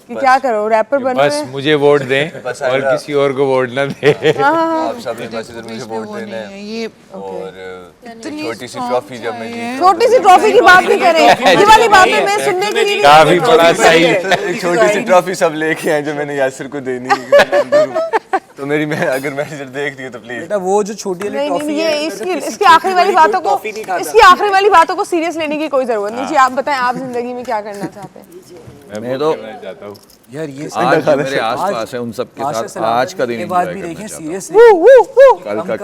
कि क्या करो? रैपर बनो बस या- मुझे वोट दें और किसी और को वोट ना दें। आप सभी बस इधर मुझे वोट देना है। ये और छोटी सी ट्रॉफी जब मैं जीत छोटी सी ट्रॉफी की बात नहीं करें, ये वाली बातें मैं सुनने के लिए काफी बड़ा सही। एक छोटी सी ट्रॉफी सब लेके आए जो मैंने यासिर को देनी है। तो मेरी मैं अगर मैनेजर देख दिए तो प्लीज। बेटा वो जो छोटी वाली नहीं टॉफी नहीं, है, ये इसकी आखिरी वाली बातों को सीरियस लेने की कोई जरूरत नहीं। जी आप बताएं, आप जिंदगी में क्या करना चाहते हैं? मैं तो चाहता हूँ यार ये आज जो मेरे आसपास है उन सब के बादशाह साथ सलामत आज का दिन ये बात enjoy भी करना देखें चाहता हूँ। सीरियसली। कल का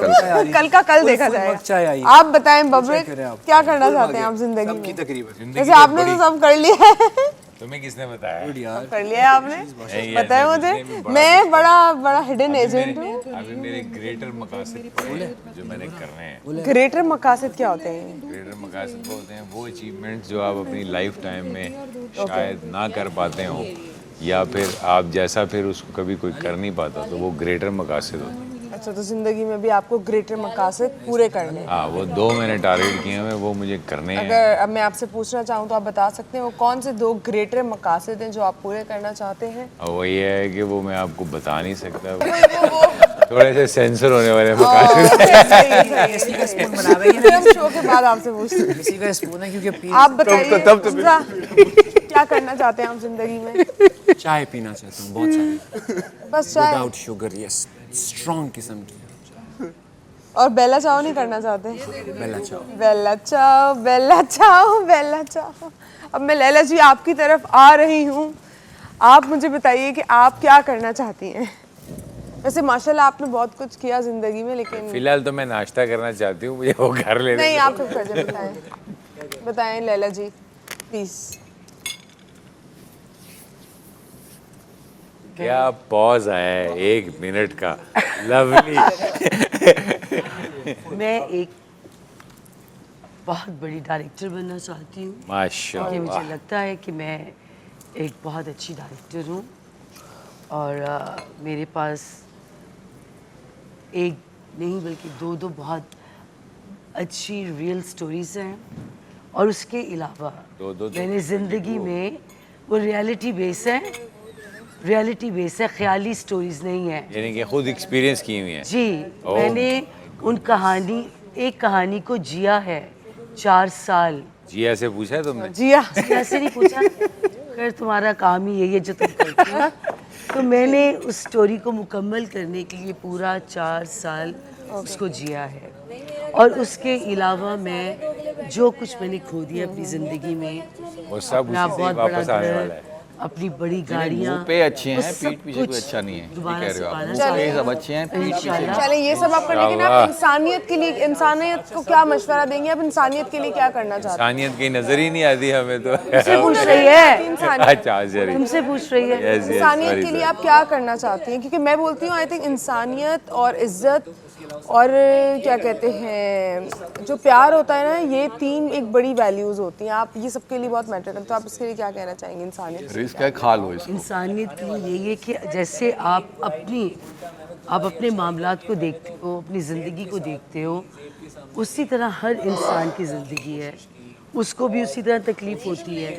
कल का कल देखा चाय आई जाएगा। आप बताएं बबरे, क्या करना चाहते हैं आप जिंदगी में? तकरीबन जैसे आपने तो सब कर लिया है। तुम्हें किसने बताया? कर लिया है आपने, पता है मुझे। मैं बड़ा हिडन एजेंट हूँ। अभी मेरे ग्रेटर मकासद पड़े हैं जो मैंने करने हैं। ग्रेटर मकासद क्या होते हैं? ग्रेटर मकासद वो होते हैं वो अचीवमेंट्स जो आप अपनी लाइफ टाइम में शायद ना कर पाते हो, या फिर आप जैसा फिर उसको कभी कोई कर नहीं पाता, तो वो ग्रेटर मकासद होते हैं। अच्छा, तो जिंदगी में भी आपको ग्रेटर मकासद पूरे करने हैं। हाँ, वो 2 मैंने टारगेट किए हुए, वो मुझे करने हैं। अगर अब मैं आपसे पूछना चाहूँ तो आप बता सकते हैं वो कौन से 2 ग्रेटर मकासद हैं जो आप पूरे करना चाहते हैं? और वो ये है कि वो मैं आपको बता नहीं सकता, थोड़े से सेंसर होने वाले मकासद। फिल्म शो के बाद आपसे पूछते हैं। किसी का स्पून है क्योंकि आप बताइए दूसरा, क्या करना चाहते हैं आप जिंदगी में? चाय पीना चाहता हूँ बहुत सारी, बस चाय विदाउट शुगर, यस, स्ट्रॉन्ग किस्म की। और बेला चाव नहीं करना चाहते? बेला चाव। बेला चाव, बेला चाव, बेला चाव। अब मैं लैला जी आपकी तरफ आ रही हूँ, आप मुझे बताइए कि आप क्या करना चाहती हैं? वैसे माशाल्लाह आपने बहुत कुछ किया जिंदगी में, लेकिन फिलहाल तो मैं नाश्ता करना चाहती हूँ, मुझे वो घर ले नहीं, आप चुप कर जाए, बताएं बताएं लैला जी प्लीज। क्या पॉज आया है 1 मिनट का, लवली। मैं एक बहुत बड़ी डायरेक्टर बनना चाहती हूँ, क्योंकि माशाल्लाह। मुझे लगता है कि मैं एक बहुत अच्छी डायरेक्टर हूँ और मेरे पास एक नहीं बल्कि दो बहुत अच्छी रियल स्टोरीज हैं और उसके अलावा मैंने ज़िंदगी में वो रियलिटी बेस है, ख्याली स्टोरीज नहीं है। यानी कि खुद एक्सपीरियंस की हुई है। जी, मैंने एक कहानी को जिया है 4 साल। जिया से पूछा है तुमने? जिया ऐसे नहीं पूछा, खैर तुम्हारा काम ही यही है जो तुम करती हो। तो मैंने उस स्टोरी को मुकम्मल करने के लिए पूरा 4 साल उसको जिया है और उसके अलावा मैं जो कुछ मैंने खो दिया अपनी ज़िंदगी में, वो सब अपना उसी से बहुत बड़ा वापस आने वाला घर, है। अपनी बड़ी गाड़ियाँ, मुंह पे अच्छे वो हैं, सब पीठ पीछे कोई कुछ अच्छा नहीं है। ये दोबारा कह से रहे हो आप। पाना मुंह पे चाहती सब हूँ। अच्छे हैं, पीठ पीछे इंशाल्लाह। चले ये सब आप कर लेकिन आप इंसानियत के लिए, इंसानियत को क्या मशवरा देंगे? आप इंसानियत के लिए क्या करना चाहते हैं? इंसानियत की नजर ही नहीं आती हमें तो। तुमसे पूछ रही है, अच्छा सॉरी। तुमसे पूछ रही है। Yes, yes, इंसानियत sorry, के लिए sorry. आप क्या करना चाहती हैं? क्योंकि मैं बोलती हूँ आई थिंक इंसानियत और इज्जत और क्या कहते हैं जो प्यार होता है ना, ये 3 एक बड़ी वैल्यूज होती हैं। आप ये सबके लिए बहुत मैटर करते हैं, तो आप इसके लिए क्या कहना चाहेंगे इंसानियत? रिस्क है, खा लो इसको। इंसानियत के लिए यही है कि जैसे आप अपने मामलात को देखते हो, अपनी ज़िंदगी को देखते हो, उसी तरह हर इंसान की ज़िंदगी है, उसको भी उसी तरह तकलीफ़ होती है,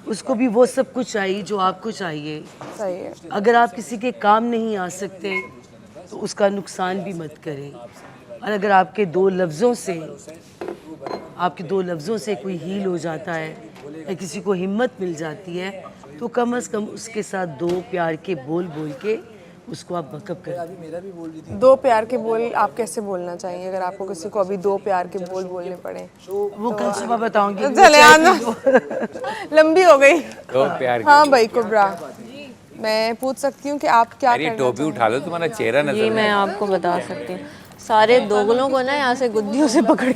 उसको भी वो सब कुछ चाहिए जो आपको चाहिए। सही है। अगर आप किसी के काम नहीं आ सकते तो उसका नुकसान भी मत करें, और अगर आपके 2 लफ्ज़ों से कोई हील हो जाता है या किसी को हिम्मत मिल जाती है तो कम से कम उसके साथ 2 प्यार के बोल के उसको आप बकअप करें। 2 प्यार के बोल आप कैसे बोलना चाहिए अगर आपको किसी को अभी 2 प्यार के बोल बोलने पड़े? वो कल सुबह बताऊंगी। चले आना लंबी हो गई। तो प्यार हाँ भाई कुबरा, मैं पूछ सकती हूँ कि आप क्या अरे करना टोपी उठा लो, तुम्हारा चेहरा नजर ये मैं आपको बता सकती हूँ, सारे दोगलों को ना यहाँ से गुद्दियों से पकड़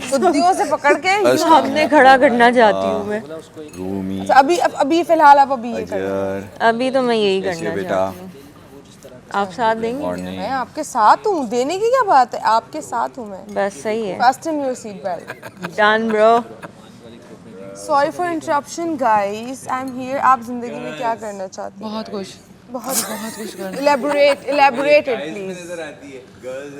के सामने खड़ा करना चाहती हूँ मैं। रूमी अच्छा, अभी फिलहाल आप अभी ये कर, अभी तो मैं यही करना बेटा चाहती हूँ। आप साथ देंगे? मैं आपके साथ हूँ, देने की क्या बात है, आपके साथ हूँ मैं। बस सही है। Fasten your seat belt. Done bro. Sorry for interruption guys, I'm here. आप जिंदगी में क्या करना चाहती हैं? बहुत कुछ बहुत कुछ करना। elaborate it please.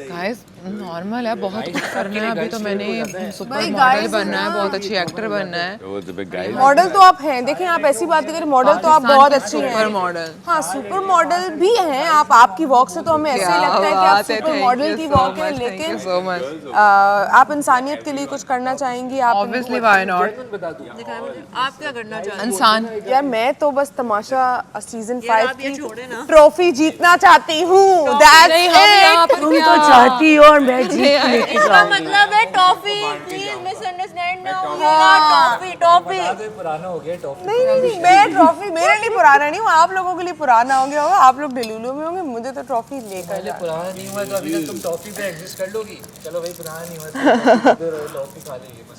Guys normal है, बहुत कुछ करना है। अभी तो मैंने सुपर भाई, मॉडल guys, बनना है, ना। बहुत अच्छी एक्टर बनना है। वो तो गाइस मॉडल तो आप हैं, देखें आप ऐसी बात करें, मॉडल तो आप बहुत अच्छी हैं। Super model. हाँ सुपर मॉडल भी हैं आप, आपकी वॉक से तो हमें ऐसे ही लगता है कि आप सुपर मॉडल की वॉक है, लेकिन सो मच। आप इंसानियत के लिए कुछ करना चाहेंगी? आप ऑब्वियसली व्हाई नॉट। आप क्या करना चाहते इंसान यार मैं तो बस तमाशा सीजन 5 की ट्रॉफी जीतना चाहती हूँ। तुम तो चाहती हो और मैं जीत के लेके इसका जाऊंगी। मतलब है टॉफी, प्लीज मिसअंडरस्टैंड ना होइएगा। टॉफी पुराना हो गया टॉफी। नहीं मैं ट्रॉफी मेरे लिए पुराना नहीं हूँ, आप लोगों के लिए पुराना हो गया होगा, आप लोग डिलूलू में होंगे, मुझे तो ट्रॉफी लेकर जाना। पुराना नहीं हुआ तो अभी तक तुम टॉफी पे एग्जिस्ट कर लोगी। चलो भाई पुराना नहीं हुआ तो टॉफी खा लेंगे बस।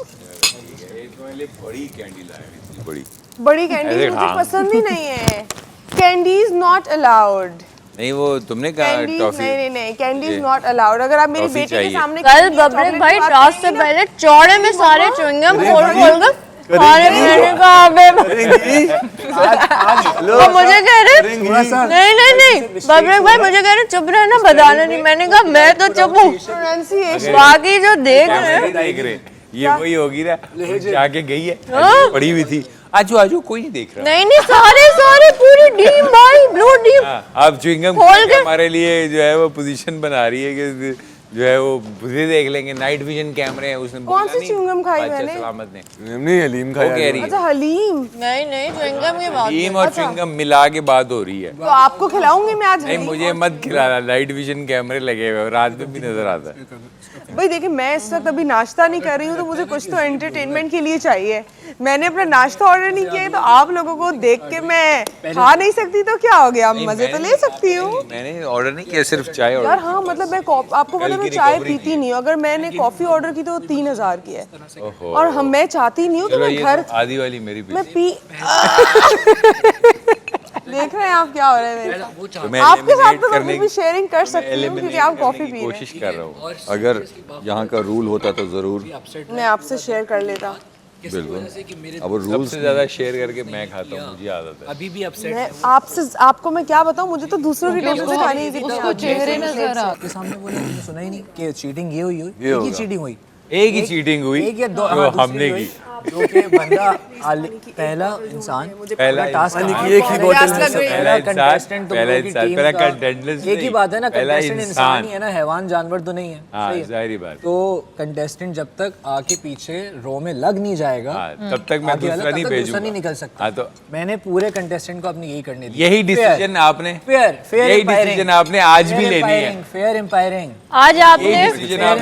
बड़ी कैंडी लाए, बड़ी बड़ी कैंडीज अरे मुझे हाँ। पसंद ही नहीं है। Candies not allowed. नहीं वो तुमने कहा कैंडीज टॉफी नहीं कैंडीज नॉट अलाउड। अगर आप मेरी टॉफी बेटी के चाहिए। सामने कल बबरेक भाई टास्क से पहले चौड़े में सारे च्युइंगम खोल कर खाने पीने का आवे तो मुझे कह रहे नहीं बबरेक भाई मुझे कह रहे चुप रहना, बताना नहीं। मैंने कहा मैं तो चुप हूँ, बाकी जो देख रहे हैं देख रहे ये वही होगी ना, जाके गई है हाँ। पड़ी हुई थी। आजू कोई नहीं देख रहा। नहीं सारे पूरी टीम भाई, ब्लू टीम। अब च्युइंगम खोल के हमारे लिए जो है वो पोजीशन बना रही है कि जो है वो मुझे देख लेंगे, नाइट विजन कैमरे हैं। उसने कौन सी च्युइंगम खाई मैंने? सलामत ने नहीं हलीम वो कह खाया। रही है अच्छा हलीम, नहीं च्युइंगम की बात टीम और च्युइंगम मिला के बात हो रही है। तो आपको खिलाऊंगी मैं आज नहीं हलीम। मुझे मत खिलाना, नाइट विजन कैमरे लगे हुए रात में भी नजर आता है। भाई देखिए मैं इस वक्त अभी नाश्ता नहीं कर रही हूँ, तो मुझे कुछ तो एंटरटेनमेंट के लिए चाहिए। मैंने अपना नाश्ता ऑर्डर नहीं किया है, तो आप लोगों को देख के मैं खा नहीं सकती तो क्या हो गया, मजे तो ले सकती हूँ। मैंने ऑर्डर नहीं किया, सिर्फ चाय यार ऑर्डर। हाँ मतलब मैं आपको पता है मैं चाय पीती नहीं हूँ, अगर मैंने कॉफी ऑर्डर की तो 3000 की है, ओहो। और हम मैं चाहती नहीं हूँ कि चलो मैं ये घर तो आधी वाली मेरी मैं बेटी। पी देख रहे हैं आप क्या हो रहा है मेरे साथ। तो मैं आपके साथ eliminate तो मैं करने भी शेयरिंग कर सकती हूँ eliminate क्योंकि आप करने कॉफी की पी रहे कोशिश कर रहा हूँ। अगर यहाँ का रूल होता तो ज़रूर हैं। मैं आपसे शेयर कर लेता। बिल्कुल। अब रूल्स सबसे ज़्यादा शेयर करके मैं खाता हूँ, मुझे आदत है। अभी भी अपसेट मैं आपसे आपको मैं क्या बताऊँ, मुझे तो दूसरों की टेबल से खानी है जितनी उसको आती है। चेहरे नजर आ आपके सामने बोले, आपने सुना ही नहीं कि चीटिंग ये हुई एक ही होगा। चीटिंग हुई, एक ही चीटिंग हुई एक या दो, जो हाँ, दूसरी हमने हुई, की। जो कि बंदा पहला इंसान पहला टास्क इंसान, एक ही बोतल में लग से रही है। पहला पहला कंटेस्टेंट इंसान, तुम पहला लोगों की इंसान, टीम पहला का contestant एक ही नहीं, बात है ना, पहला कंटेस्टेंट इंसान इंसान ही है ना, हैवान जानवर तो नहीं है। हाँ, सही है। जाहिर बात। तो कंटेस्टेंट जब तक आके पीछे रो में लग नहीं जाएगा, हाँ, तब तक मैं आगे वाला दूसरा तब नहीं तक दूसरा भेजूंगा। नहीं निकल सकता। हाँ, तो मैंने पूरे कंटेस्टेंट को अपनी यही करने दी। यही डिसीजन आपने फेयर यही डिसीजन आपने आज भी लेनी है। फेयर एम्पायरिंग। आज आपने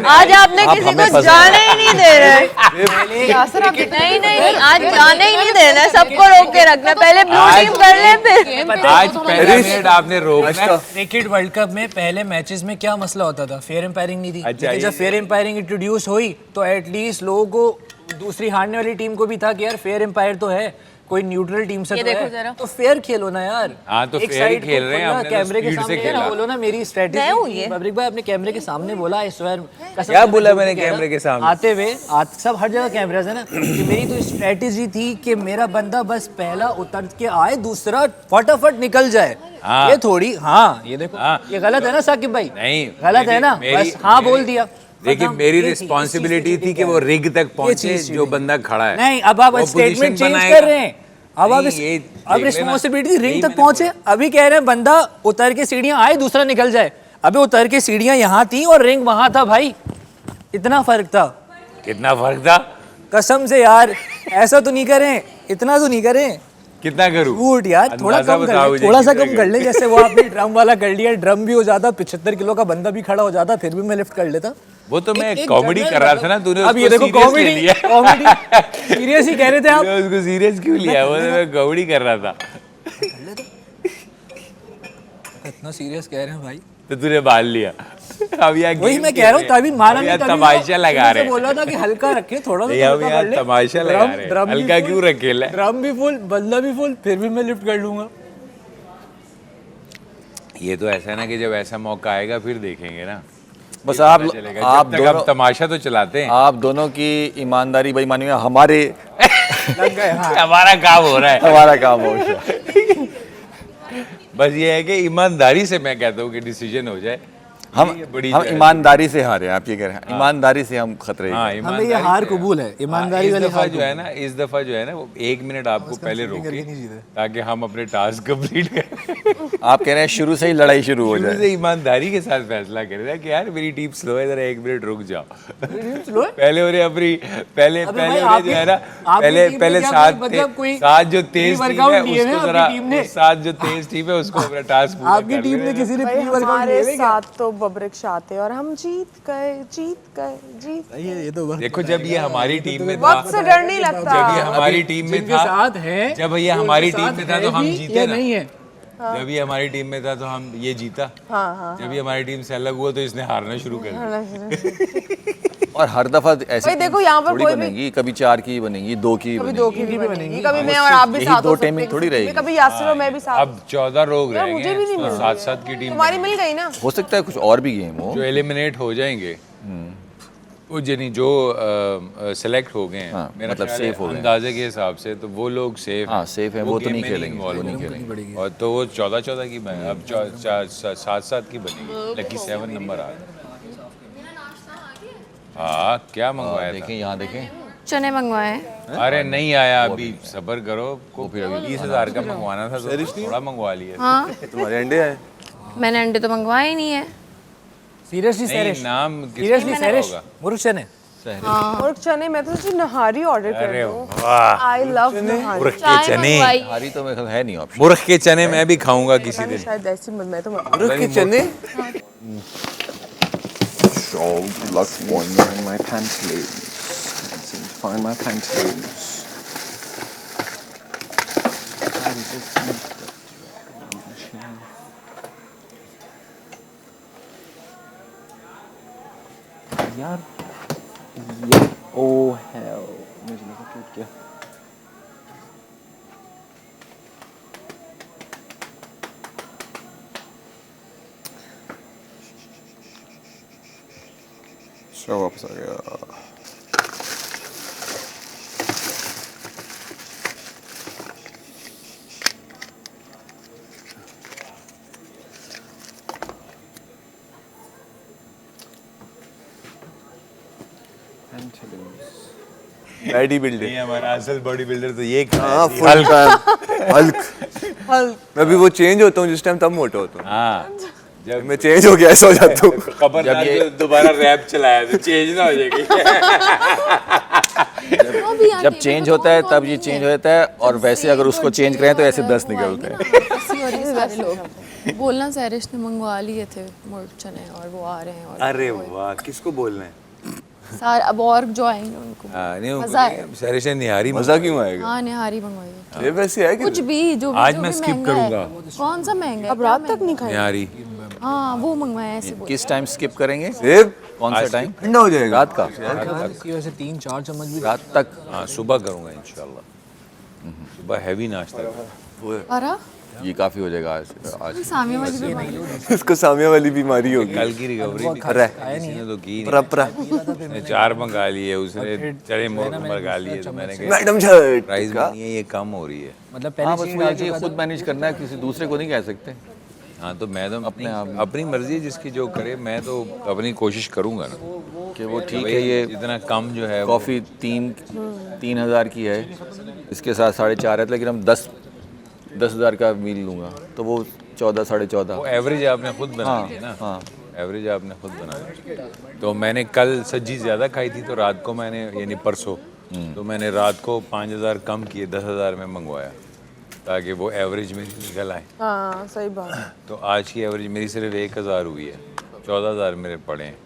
आज आपने किसी को जाने ही नहीं दे रहे। नहीं नहीं, आज जाने ही नहीं देना है, सबको रोक के रखना है। पहले ब्लू टीम कर ले, फिर आज पहला मिनट आपने रोकना है। क्रिकेट वर्ल्ड कप में पहले मैचेस में क्या मसला होता था, फेयर एम्पायरिंग नहीं थी। अच्छा, लेकिन जब फेयर एम्पायरिंग इंट्रोड्यूस हुई तो एटलीस्ट लोगों को, दूसरी हारने वाली टीम को भी था कि यार फेयर एम्पायर तो है, कोई न्यूट्रल टीम से ये तो देखो है, जरा। तो फेयर खेलो ना यार। हाँ, तो एक fair ही side खेल को रहे हैं, बोला, हमने तो कैमरे के speed से सामने खेला। बोलो ना मेरी मैं हूँ स्ट्रेटेजी। ये। बबरिक भाई अपने कैमरे के सामने बोला, आई स्वेयर कसम क्या से बोला मैं मैंने झूठ नहीं कह कैमरे रहा। के सामने? आते हुए सब हर जगह कैमराज है ना, कि मेरी तो स्ट्रेटेजी थी कि मेरा बंदा बस पहला उतर के आए, दूसरा फटाफट निकल जाए। हाँ। ये थोड़ी, हाँ ये देखो, हाँ। ये गलत है ना साकिब भाई? नहीं, गलत है ना, बस हाँ बोल दिया। देखिए, खत्म। मेरी ये थी, रिस्पॉन्सिबिलिटी इस चीज़ थी कि पे वो रिग तक पहुंचे चीज़ जो थी। बंदा खड़ा है। नहीं, अब आप वो स्टेटमेंट position चेंज बनाएगा। कर रहे हैं। अब आप नहीं, ये अब देख लेना। रिस्पॉन्सिबिलिटी रिंग नहीं, तक मैंने पहुंचे, अभी कह रहे हैं बंदा उतर के सीढ़ियां आए, दूसरा निकल जाए। अबे उतर के सीढ़ियां यहाँ थी और रिंग वहां था भाई, इतना फर्क था। कितना फर्क था? कसम से यार, ऐसा तो नहीं करें, इतना तो नहीं करें। कितना करूं? झूठ यार, थोड़ा अंदाजा कम कर बताओ ले, मुझे, थोड़ा सा कितना कम कर ले। जैसे वो आपने ड्रम वाला कर लिया, ड्रम भी हो जाता, 75 किलो का बंदा भी खड़ा हो जाता, फिर भी मैं लिफ्ट कर लेता। वो तो मैं एक कॉमेडी जनरल कर रहा मतलब- था ना, तूने अब ये उसको देखो serious ले कॉमेडी, लिया। कॉमेडी सीरियस ही कह रहे थे आप। तूने उसको सीरियस क्यों लिया? वो तो मैं कॉमेडी कर रहा था। इतना सीरियस कह रहे हैं भाई, तो तूने बाल लिया। अब यहाँ वही game मैं खेल कह रहा हूँ, रहे हैं। तभी मारा अब नहीं, यहाँ तभी तमाशा लगा रहे हैं। बोला था कि हल्का रखे, थोड़ा सा नहीं, अब हल्का यहाँ कर ले। तमाशा लगा रहे हैं। ड्रम भी हल्का full, क्यों रखे ले? ड्रम भी फुल, बल्ला भी फुल, फिर भी मैं लिफ्ट कर लूंगा। ये तो ऐसा है ना कि जब ऐसा मौका आएगा फिर देखेंगे ना। बस ये आप पता चलेगा। आप जब तक दोनों हम तमाशा तो चलाते हैं। आप दोनों की ईमानदारी बेईमानी में हमारे लग गए, हाँ। हमारा काम हो रहा है। हमारा काम हो गया। बस ये है कि ईमानदारी से मैं कहता हूँ कि डिसीजन हो जाए। हम ये बड़ी हम जो है- ईमानदारी से हारे हैं, आप ये कह रहे हैं ईमानदारी से हम खतरे हाँ, में। हमें ये हार कबूल है, ईमानदारी इस वाली दफा हार जो है ना, इस दफा जो है ना, वो 1 मिनट आपको पहले रोके ताकि हम अपने टास्क कंप्लीट करें। आप कह रहे हैं शुरू से ही लड़ाई शुरू हो शुरू जाए। से ईमानदारी के साथ फैसला करें कि यार मेरी टीम स्लो है, जरा 1 मिनट रुक जाओ। पहले उन्हें अपनी पहले अबे पहले भाई, उन्हें जो है ना, आपकी पहले टीम में पहले क्या सात मतलब कोई सात जो तेज टीम है pre-workout लिए हैं उसको आपकी जरा, टीम ने? सात जो तेज टीम है उसको अपना टास्क पूरा आपकी कर टीम ने लेना। किसी ने भाई प्री वर्कआउट हमारे लिए क्या? साथ तो बबरिक शाह थे और हम जीत गए, जीत गए, जीत गए। ये तो देखो, जब ये हमारी टीम में था, वक्त से डर नहीं लगता। जब ये हमारी टीम में जिनके था, साथ है, जब ये हमारी टीम में था तो हम जीते ना। नहीं है। जब ये हमारी टीम में था तो हम ये जीता। जब ये हमारी टीम से अलग हुआ तो इसने हारना शुरू कर दिया। और हर दफा ऐसे भाई देखो, यहाँ पर थोड़ी कोई भी- बनेगी, कभी 4 की बनेगी, 2 की कभी बनेगी। 2 की भी बनेगी, कभी मैं और आप भी यही साथ दो हो सकते टीमें हैं, थोड़ी रहेगी। कभी यासिर और मैं भी साथ। अब 14 लोग यार, रहेंगे, मुझे भी नहीं मिल रही 7-7 की टीम तुम्हारी मिल गई ना। हो सकता है कुछ और भी गेम हो। जो एलिमिनेट हो जाएंगे वो यानी जो सेलेक्ट हो गए हैं, हाँ, मेरा मतलब ख्याल है safe हो गए हैं। अंदाजे के हिसाब से तो वो लोग सेफ हाँ, safe हैं, वो तो game नहीं में खेलेंगे, involve वो नहीं होंगे। खेलेंगे। और तो वो 14-14 की बने, अब 7-7 की बनेगी। लकी 7 नंबर आ गया। हाँ, क्या मंगवाया था? देखें यहाँ देखें, चने मंगवाए हैं। अरे नहीं आया अभी, सब्र करो। को फिर अभी 20,000 का मंगवाना था तो थोड़ा मंगवा लिया। हाँ, तुम्हारे अंडे आए। मैंने अंडे तो मंगवाए ही नहीं है। सीरियसली नहीं, सैरिश, नाम सीरियसली किसका सैरिश, होगा? मुर्ख चने। और चने मैं तो सोची नहारी ऑर्डर कर अरे दूं। वाह, आई लव नहारी। मुर्ख के चाय चने। मंगवाई। हारी तो मेरे ख्याल है नहीं ऑप्शन। मुर्ख के चने मैं भी खाऊंगा किसी दिन। शायद ऐसी मैं तो रुक के चने। So, luck wandering my pants legs. Can't seem to find my pants legs. यार ये oh hell मुझे लगा टूट गया। अच्छा वापस आ गया। Body builder. हमारा असल बॉडी बिल्डर तो ये हाँ फुल हल्क। मैं भी वो चेंज होता हूँ जिस टाइम तब मोटा होता हूँ। हाँ जब मैं चेंज हो गया ऐसा हो जाता हूँ। खबरदार जो दोबारा रैप चलाया तो चेंज ना हो जाएगी। जब चेंज होता है तब ये चेंज हो जाता है, और वैसे अगर उसको चेंज करें तो ऐसे 10 निकलते हैं। ऐसी और ये सारे लोग बोलना सैरिश ने मंगवा लिए थे मुर्ग चने और वो आ रहे हैं और अरे वाह, किसको बोलना है? सारे अब और जो आएंगे उनको मजा आएगा। सैरिश ने निहारी मजा क्यों आएगा? हाँ निहारी मंगवाई ये वैसे है कि कुछ भी जो भी आज जो मैं भी skip महंगा है। करूंगा। कौन सा महंगा है? अब रात तक नहीं खाएंगे? निहारी हाँ वो मंगवाया ऐसे बोल किस टाइम स्किप करेंगे? सेब कौन सा टाइम? ठंडा हो जाएगा। रात का? वैसे 3-4 चम्मच भी रात तक? हाँ सुबह करूंगा इंशाल्लाह। सुबह हैवी नाश्ता। अरा ये काफी हो जाएगा आज। सामिया वाली बीमारी इसको सामिया वाली बीमारी होगी। कल की रिकवरी भी खरा किसी ने तो की प्रपरा। नहीं। 4 मंगा लिए, उसने चढ़े मंगा लिए, तो मैंने कहा मैडम झट प्राइस नहीं है, ये कम हो रही है। मतलब हाँ पहले बस वो ये खुद मैनेज करना है, किसी दूसरे को नहीं कह सकते। हाँ तो मैं तो अपनी मर्जी है जिसकी जो करे, मैं तो अपनी कोशिश करूंगा ना कि वो ठीक है। ये इतना कम जो है कॉफ़ी 3,000 की है, इसके साथ 4.5 है, लेकिन हम 10,000 का मील लूँगा तो वो 14-14.5। वो एवरेज आपने खुद बनाई है ना। हाँ एवरेज आपने खुद बनाई। तो मैंने कल सब्जी ज़्यादा खाई थी, तो रात को मैंने यानी परसों तो मैंने रात को 5,000 कम किए, 10,000 में मंगवाया ताकि वो एवरेज मेरी निकल आए। हाँ सही बात है। तो आज की एवरेज मेरी सिर्फ 1,000 हुई है, 14,000 मेरे पड़े हैं,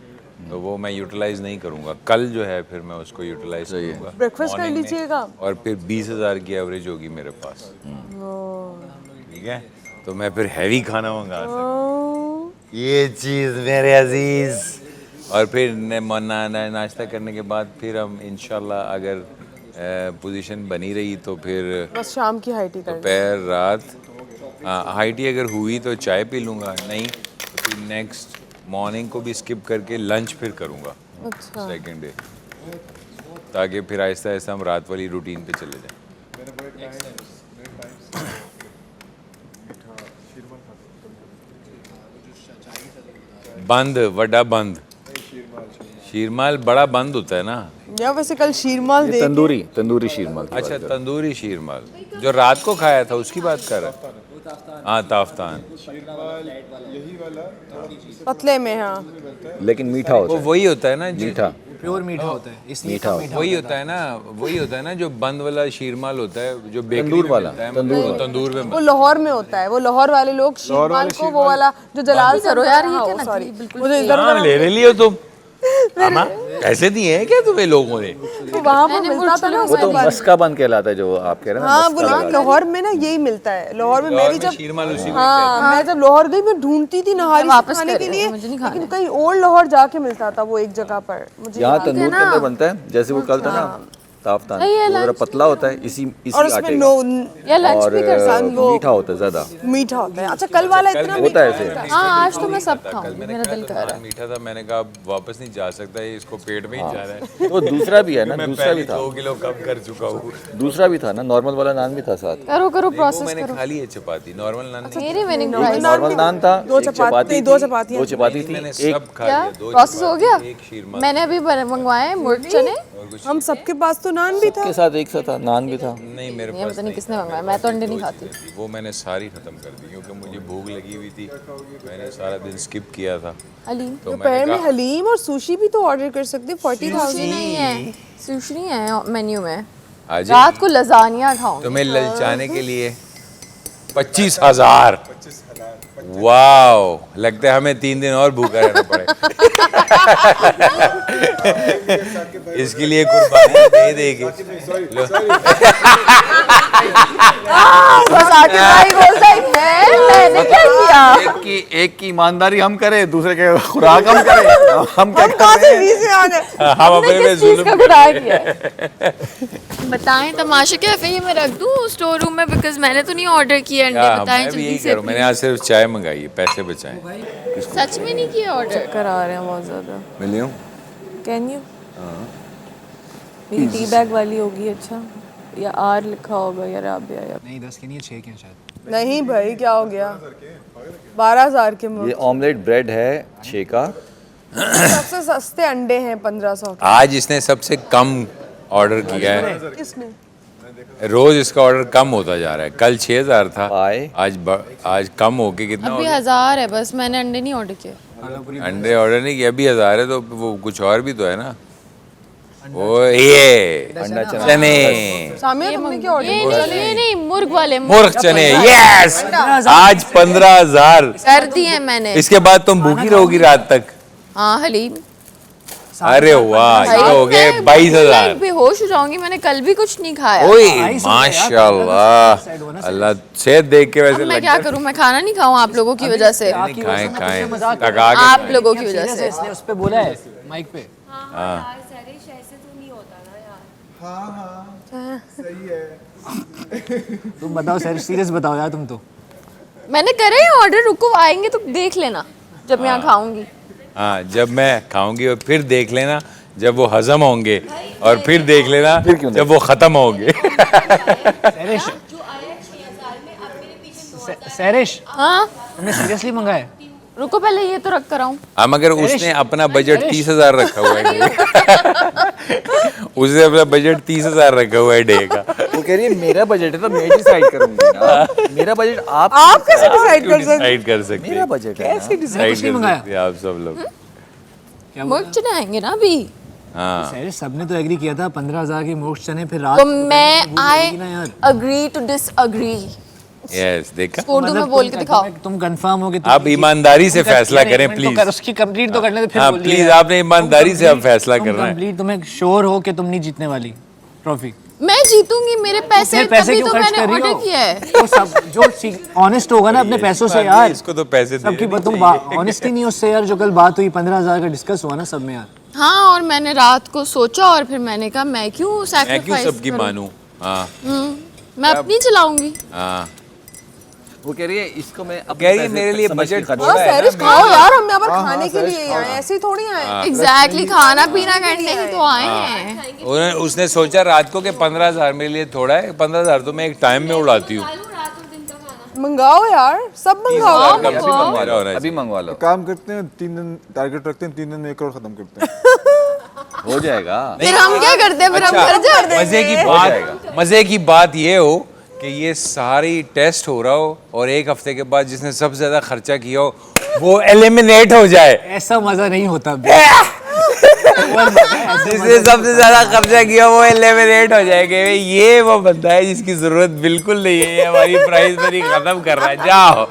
तो वो मैं यूटिलाइज नहीं करूँगा। कल जो है फिर मैं उसको यूटिलाइज करूँगा। ब्रेकफास्ट कर लीजिएगा और फिर 20,000 की एवरेज होगी मेरे पास, ठीक है? तो मैं फिर हैवी खाना मंगा सकता, ये चीज़ मेरे अजीज। और फिर नाश्ता करने के बाद फिर हम इंशाल्लाह अगर पोजीशन बनी रही तो फिर बस शाम की हाई टी कर दोपहर रात हाई टी अगर हुई तो चाय पी लूँगा, नहीं तो फिर नेक्स्ट मॉर्निंग को भी स्किप करके लंच फिर करूँगा सेकेंड डे, ताकि फिर आहिस्ता आहिस्ता हम रात वाली रूटीन पे चले जाएं। बंद वड्डा बंद, शीरमाल बड़ा बंद होता है ना। या वैसे कल शीरमाल दे तंदूरी शीरमाल। अच्छा तंदूरी शीरमाल जो रात को खाया था उसकी बात कर रहा है। हाँ ताफ्तान पतले में। हाँ लेकिन मीठा होता वो है। वही होता है ना मीठा प्योर मीठा होता है, इसलिए मीठा वही होता है ना, वही होता है ना जो बंद वाला शीरमाल होता है, जो बेकरी तंदूर में वाला, मिलता है, तंदूर तंदूर में वो लाहौर में होता है, वो लाहौर वाले लोग शीरमाल को वो वाला जो जलाल करो यार, ये क्या सॉरी नकली बिल्कुल मुझे इधर हाँ, ले लियो तुम। अम्मा पैसे दिए हैं क्या तुम्हें लोगों ने? वहाँ पर मिलता था ना वो तो मस्का बन कहलाता है जो आप कह रहे हैं ना। हाँ वो लाहौर में ना यही मिलता है। लाहौर में मैं भी जब शीरमाल उसी में हाँ मैं जब लाहौर गई मैं ढूंढती थी नहारी वापस खाने के कर लिए, मुझे नहीं खाने। लेकिन कहीं और लाहौर जाके मिलता था वो एक जगह पर। मुझे यहाँ याद है। तंदूर के अंदर बनता है, जैसे वो कल था ना ताफ्तान, सही है वो जरा lunch। पतला होता है, इसी और आटे उसमें का, या लंच और भी कर सकते वो मीठा होता है ज्यादा। मीठा होता है। अच्छा कल वाला इतना होता है ऐसे। हाँ आज तो मैं सब खाऊंगी, मैंने मेरा दिल कहा कर रहा था मीठा था, मैंने कहा अब वापस नहीं जा सकता, ये इसको पेट में ही जा रहा है। तो दूसरा भी है ना, मैं दूसरा भी पहले था, 2 किलो कम कर चुका हूँ। दूसरा भी था ना, नॉर्मल वाला नान भी था साथ। करो करो वो प्रोसेस मैंने करो। खा ली है चपाती, नॉर्मल नान नहीं। मेरी विनिंग प्राइस नॉर्मल नान था, दो एक चपाती थी, दो चपातियाँ 2 चपाती थी, मैंने एक सब खा क्या लिया, 2 प्रोसेस हो गया? एक शीरमाल। मैंने अभी मंगवाए हैं मुर्ग चने। हम सबके पास तो नान भी था। के साथ एक साथ था, नान भी था। नहीं मेरे ये पास पता नहीं किसने मंगवाया, मैं तो अंडे नहीं खाती। वो मैंने सारी खत्म कर दी क्योंकि मुझे भूख लगी हुई थी, मैंने सारा दिन स्किप किया था। हलीम तो दोपहर में हलीम और सुशी भी तो ऑर्डर कर सकते। 40,000 सुशी नहीं है, सुशी नहीं है मेन्यू में। आज रात को लजानिया खाऊंगी। तुम्हें ललचाने के लिए 25,000। वाओ, लगता है हमें 3 दिन और भूखा रहना पड़ेगा। इसके लिए कुर्बानी दे देगी। लो। बस आके भाई बोलता है मैंने क्या किया? एक की ईमानदारी हम करें, दूसरे के खुराक हम करें, हम क्या कहाँ से बीच में आ गए? हम अपने में किस चीज का जुल्म गुनाह किया है? बताएं तमाशा कैफे ये मैं रख दूं स्टोर रूम में, बिकॉज मैंने तो नहीं ऑर्डर किया अंडे। बताएं मैं भी जल्दी यही से करूँ, मैंने आज सिर्फ चाय मंगाई है, पैसे बचाएं। सच में नहीं किया ऑर्डर। चक्कर आ रहे हैं बहुत ज्यादा। मिलियो कैन यू? मेरी टी बैग वाली होगी अच्छा, या आर लिखा होगा या राबिया या नहीं 10 के नहीं 6 के शायद। नहीं भाई क्या हो गया, 12,000 के मुफ्त। ये ऑमलेट ब्रेड है 6 का। सबसे सस्ते अंडे हैं 1500 के। आज इसने सबसे कम ऑर्डर किया है, किसने? रोज इसका ऑर्डर कम होता जा रहा है। कल 6,000 था, आज कम होके कितना अभी 1000 है बस, मैंने अंडे नहीं ऑर्डर किए। अंडे ऑर्डर नहीं किया, अभी 1000 है, तो वो कुछ और भी तो है ना। वो ये चने, सामिया तुमने क्या ऑर्डर ये नहीं मुर्ग वाले, मुर्ग चने, यस आज 15,000 कर दिए मैंने। इसके बाद तुम भूखी रहोगी रात तक। हाँ हलीम। अरे वाह, ये तो हो गए 22,000। बेहोश हो जाऊंगी, मैंने कल भी कुछ नहीं खाया। ओए माशाल्लाह, अल्लाह सेहत देख के वैसे मैं क्या करूं, मैं खाना नहीं खाऊं आप लोगों की वजह से। खाएं आप लोगों की वजह से। इसने उस पे बोला है माइक पे। हाँ सही है। तुम बताओ सर, सीरियस बताओ यार तुम तो। मैंने करे हैं ऑर्डर, रुको आएंगे तो देख लेना जब मैं यहाँ खाऊंगी। हाँ, जब मैं खाऊंगी और फिर देख लेना जब वो हजम होंगे, और फिर देख लेना जब वो खत्म होंगे। सैरिश, हाँ तुमने सीरियसली मंगाया? रुको पहले ये तो रख कर आऊं। हाँ, मगर उसने अपना बजट 30,000 रखा हुआ है। उसने अपना बजट 30,000 रखा हुआ है डे का। वो कह रही है मेरा बजट है तो मैं डिसाइड करूंगी ना। मेरा बजट आप कैसे डिसाइड कर सकते? डिसाइड कर सकते मेरा बजट है कैसे डिसाइड कर सकते हैं आप सब लोग। मुर्ग चने आएंगे ना अभी। हाँ, सैरिश सबने तो एग्री किया था 15,000 के मोक्ष चने, फिर रात तो मैं I agree to disagree. Yes, देखा। उर्दू में बोल के दिखाओ। तुम कंफर्म हो कि आप ईमानदारी से फैसला करें प्लीज। उसकी कंप्लीट तो करने दे फिर हाँ प्लीज, आपने ईमानदारी से अब फैसला करना है। कंप्लीट तुम्हें श्योर हो कि तुम नहीं जीतने वाली ट्रॉफी? मैं जीतूंगी, मेरे पैसे पैसे तभी क्यों तो खर्च मैंने कर रही ऑर्डर हो? किया है। तो सब जो ऑनेस्ट होगा ना अपने पैसों से यार, इसको तो पैसे दे सबकी तुम ऑनेस्टी नहीं उससे यार, जो कल बात हुई 15,000 का डिस्कस हुआ ना सब में यार। हाँ, और मैंने रात को सोचा और फिर मैंने कहा मैं क्यों सैक्रिफाइस सबकी मानूं। हाँ, मैं अपनी चलाऊंगी। हाँ, वो कह रही है इसको मैं कह रही है मेरे लिए बजट हाँ सैरिश खाओ यार, हम यहाँ पर खाने के लिए आए हैं, ऐसे ही थोड़ी आए। एग्जैक्टली, खाना पीना करने ही तो आए हैं। उसने सोचा रात को कि 15,000 मेरे लिए थोड़ा है, 15,000 तो मैं एक टाइम में उड़ाती हूँ। मंगाओ यार, सब मंगाओ। अभी मंगवा लो। काम करते हैं 3 दिन टारगेट रखते हैं, 3 दिन में 1 करोड़ खत्म करते हैं। हो जाएगा। फिर हम क्या करते हैं, फिर हम घर जाते हैं। मजे की बात ये हो कि ये सारी टेस्ट हो रहा हो और एक हफ्ते के बाद जिसने सबसे ज्यादा खर्चा किया हो वो एलिमिनेट हो जाए। ऐसा मजा नहीं होता। जिसने सबसे ज्यादा खर्चा किया वो एलिमिनेट हो जाएगा। ये वो बंदा है जिसकी जरूरत बिल्कुल नहीं है, ये हमारी प्राइस मनी खत्म कर रहा है। जाओ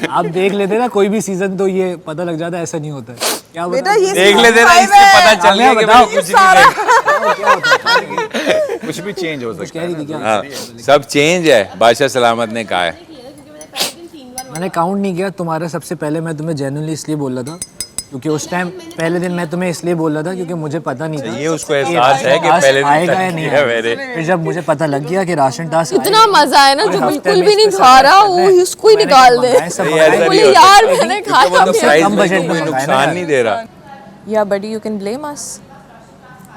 आप देख लेते ना कोई भी सीजन तो ये पता लग जाता है, ऐसा नहीं होता है। क्या बेटा ये देख लेते ना, इससे पता चल गया कि भाई कुछ नहीं, कुछ भी चेंज हो सकता है। हाँ, सब चेंज है, बादशाह सलामत ने कहा है। मैंने काउंट नहीं किया तुम्हारा। सबसे पहले मैं तुम्हें जेन्युइनली इसलिए बोल रहा था क्योंकि उस टाइम पहले दिन मैं तुम्हें इसलिए बोल रहा था क्योंकि मुझे पता नहीं था ये उसको एहसास है कि पहले दिन आएगा या नहीं है मेरे। फिर जब मुझे पता लग गया कि राशन टास्क इतना मजा है ना, जो बिल्कुल भी नहीं खा रहा वो उसको ही निकाल दे। बोले यार मैंने खाया। कम बजट में नुकसान नहीं दे रहा। या बडी यू कैन ब्लेम अस।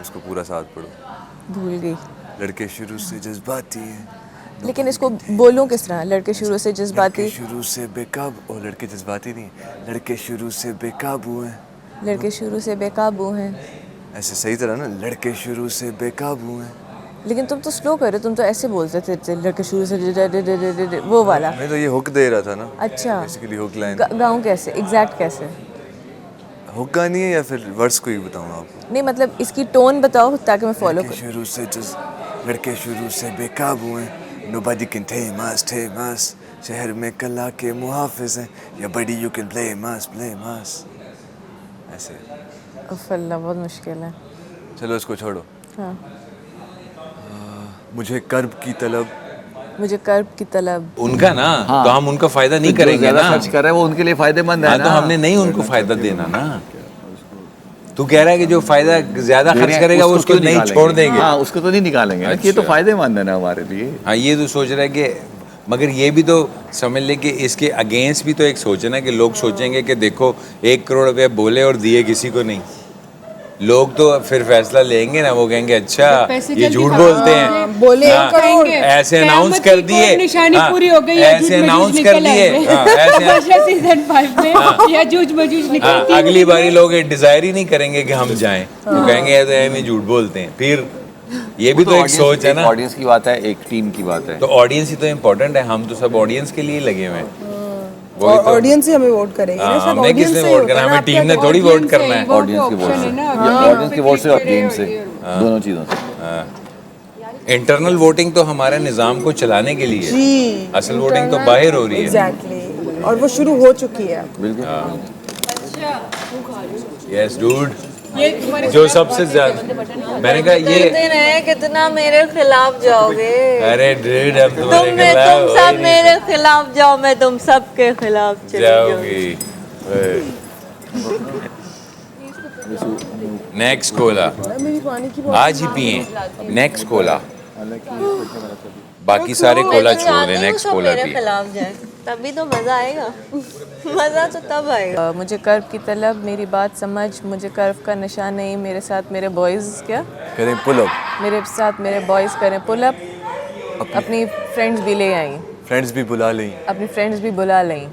उसको पूरा साथ पढ़ो। भूल गई। लड़के शुरू से जज्बाती हैं, लेकिन इसको बोलूं किस तरह? लड़के शुरू से जज्बाती, लड़के शुरू से बेकाबू। और लड़के जज्बाती नहीं, लड़के शुरू से बेकाबू हैं। लड़के शुरू से बेकाबू हैं। ऐसे सही तरह ना, लड़के शुरू से बेकाबू हैं। लेकिन तुम तो स्लो कर रहे, तुम तो ऐसे बोलते थे लड़के शुरू से वो वाला। मैं तो ये हुक दे रहा था ना। अच्छा, बेसिकली हुक लाइन। गाऊं कैसे, एग्जैक्ट कैसे? हुक गानी है या फिर वर्ड्स को ही बताऊं आपको? नहीं मतलब इसकी टोन बताओ ताकि मैं फॉलो करूं। लड़के शुरू से बेकाबू हैं, nobody can tame us, शहर में कला के मुहाफिज हैं, या बड़ी you can blame us, ऐसे। अल्लाह बहुत मुश्किल है। चलो इसको छोड़ो। हाँ। मुझे कर्ब की तलब। मुझे कर्ब की तलब। उनका ना हाँ। तो हम उनका फायदा नहीं करेंगे ना। खर्च कर रहा है वो उनके लिए फायदेमंद है ना। तो हमने नहीं उनको फायदा देना ना। तू कह रहा है कि जो फायदा ज्यादा खर्च करेगा वो उसको नहीं छोड़ देंगे। हाँ, उसको तो नहीं निकालेंगे। अच्छा। ये तो फायदेमंद है ना हमारे लिए। हाँ, ये तो सोच रहा है कि, मगर ये भी तो समझ ले कि इसके अगेंस्ट भी तो एक सोचना कि लोग सोचेंगे कि देखो 1 करोड़ रुपए बोले और दिए किसी को नहीं। लोग तो फिर फैसला लेंगे ना, वो कहेंगे अच्छा ये झूठ बोलते हैं, बोले हाँ, ऐसे अनाउंस कर दिए, निशानी हाँ, पूरी हो गई, ऐसे अनाउंस कर दिए, हाँ, ऐसे सीजन 5 में या जूझ मजूझ निकल हाँ, अगली बारी लोग डिजायर ही नहीं करेंगे कि हम जाएं, वो कहेंगे ये तो हम झूठ बोलते हैं। फिर ये भी तो एक सोच है ना, ऑडियंस की बात है, एक टीम की बात है। तो ऑडियंस ही तो इम्पोर्टेंट है, हम तो सब ऑडियंस के लिए लगे हुए हैं। और ऑडियंस ही हमें वोट करेगी ना, सब हमने ऑडियंस किसने से वोट करना, हमें टीम ने थोड़ी वोट करना है। ऑडियंस के वोट से, ऑडियंस के वोट से और टीम से, दोनों चीज़ों से। इंटरनल वोटिंग तो हमारे निज़ाम को चलाने के लिए है, असल वोटिंग तो बाहर हो रही है। एग्जैक्टली, और वो शुरू हो चुकी है। बिल्कुल। यस डूड, जो सबसे ज्यादा मैंने कहा ये रहे कितना मेरे खिलाफ जाओगे। अरे डूड हम तुम्हारे तुम खिलाफ सब मेरे खिलाफ जाओ, मैं तुम सब के खिलाफ चली जाओगी। नेक्स्ट कोला आज ही पिए, नेक्स्ट कोला, बाकी सारे कोला छोड़ दे, नेक्स्ट कोला मेरे पिए। खिलाफ जाए तभी तो मजा आएगा। मजा तो तब आएगा। मुझे कर्व की तलब, मेरी बात समझ, मुझे कर्व का नशा नहीं। मेरे साथ मेरे बॉयज़ क्या करें पुल अप, मेरे साथ मेरे बॉयज़ करें पुल अप। अपनी फ्रेंड्स भी ले आई, फ्रेंड्स भी बुला लें, अपनी फ्रेंड्स भी बुला लें,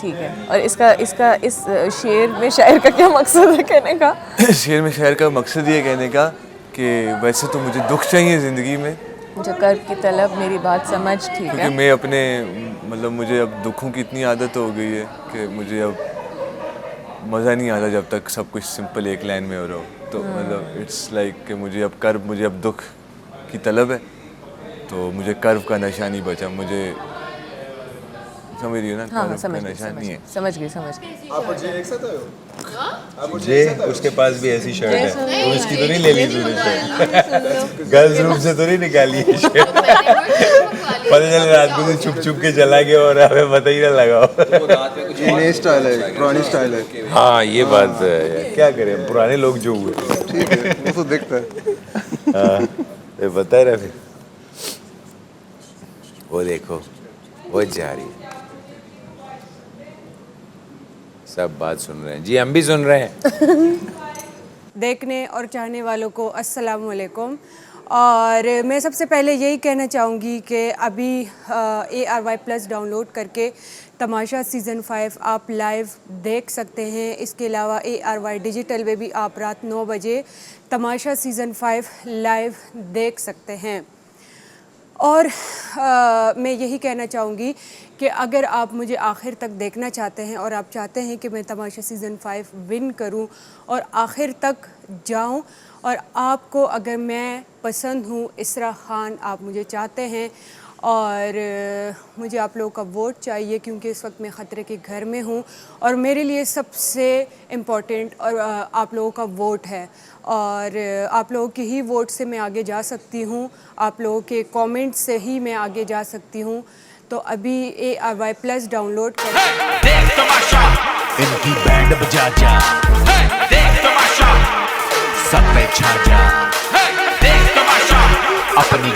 ठीक है। और इसका इसका इस शेर में शायर का क्या मकसद है कहने का? शेर में शायर का मकसद ये कहने का कि वैसे तो मुझे दुख चाहिए ज़िंदगी में, मुझे कर्व की तलब, मेरी बात समझ, ठीक है। क्योंकि मैं अपने मतलब मुझे अब दुखों की इतनी आदत हो गई है कि मुझे अब मज़ा नहीं आता जब तक सब कुछ सिंपल एक लाइन में हो रहा हो। तो मतलब इट्स लाइक कि मुझे अब कर्व, मुझे अब दुख की तलब है, तो मुझे कर्व का नशा नहीं बचा। मुझे समझ रही हो ना, हाँ, कर्व समझ का गई, नशा नहीं है। समझ गई, समझ गई। आप और जे एक साथ आए हो? जे उसके पास भी ऐसी शर्ट है, तो उसकी तो नहीं ले ली तूने शर्ट, गर्ल्स रूम से तो नहीं निकाली है शर्ट। पता चल रात को तो छुप छुप के चला गया और हमें पता ही ना लगा। नई स्टाइल है, पुरानी स्टाइल है। हाँ ये बात है, क्या करें पुराने लोग जो हुए, ठीक है, वो तो दिखता है। हाँ ये बता रहा फिर, वो देखो वो जा रही है, सब बात सुन रहे हैं जी, हम भी सुन रहे हैं। देखने और चाहने वालों को अस्सलाम वालेकुम। और मैं सबसे पहले यही कहना चाहूँगी कि अभी ARY+ डाउनलोड करके तमाशा सीज़न 5 आप लाइव देख सकते हैं। इसके अलावा ARY डिजिटल में भी आप रात 9 बजे तमाशा सीज़न 5 लाइव देख सकते हैं। और मैं यही कहना चाहूँगी कि अगर आप मुझे आखिर तक देखना चाहते हैं और आप चाहते हैं कि मैं तमाशा सीज़न 5 विन करूं और आखिर तक जाऊं, और आपको अगर मैं पसंद हूं, इसरा खान आप मुझे चाहते हैं, और मुझे आप लोगों का वोट चाहिए क्योंकि इस वक्त मैं ख़तरे के घर में हूँ और मेरे लिए सबसे इम्पोर्टेंट और आप लोगों का वोट है। और आप लोगों के ही वोट से मैं आगे जा सकती हूँ, आप लोगों के कमेंट से ही मैं आगे जा सकती हूँ। तो अभी ARY+ डाउनलोड कर देख तमाशा, इनकी बैंड बजा जा, देख तमाशा, सब पे छा जा, देख तमाशा, अपनी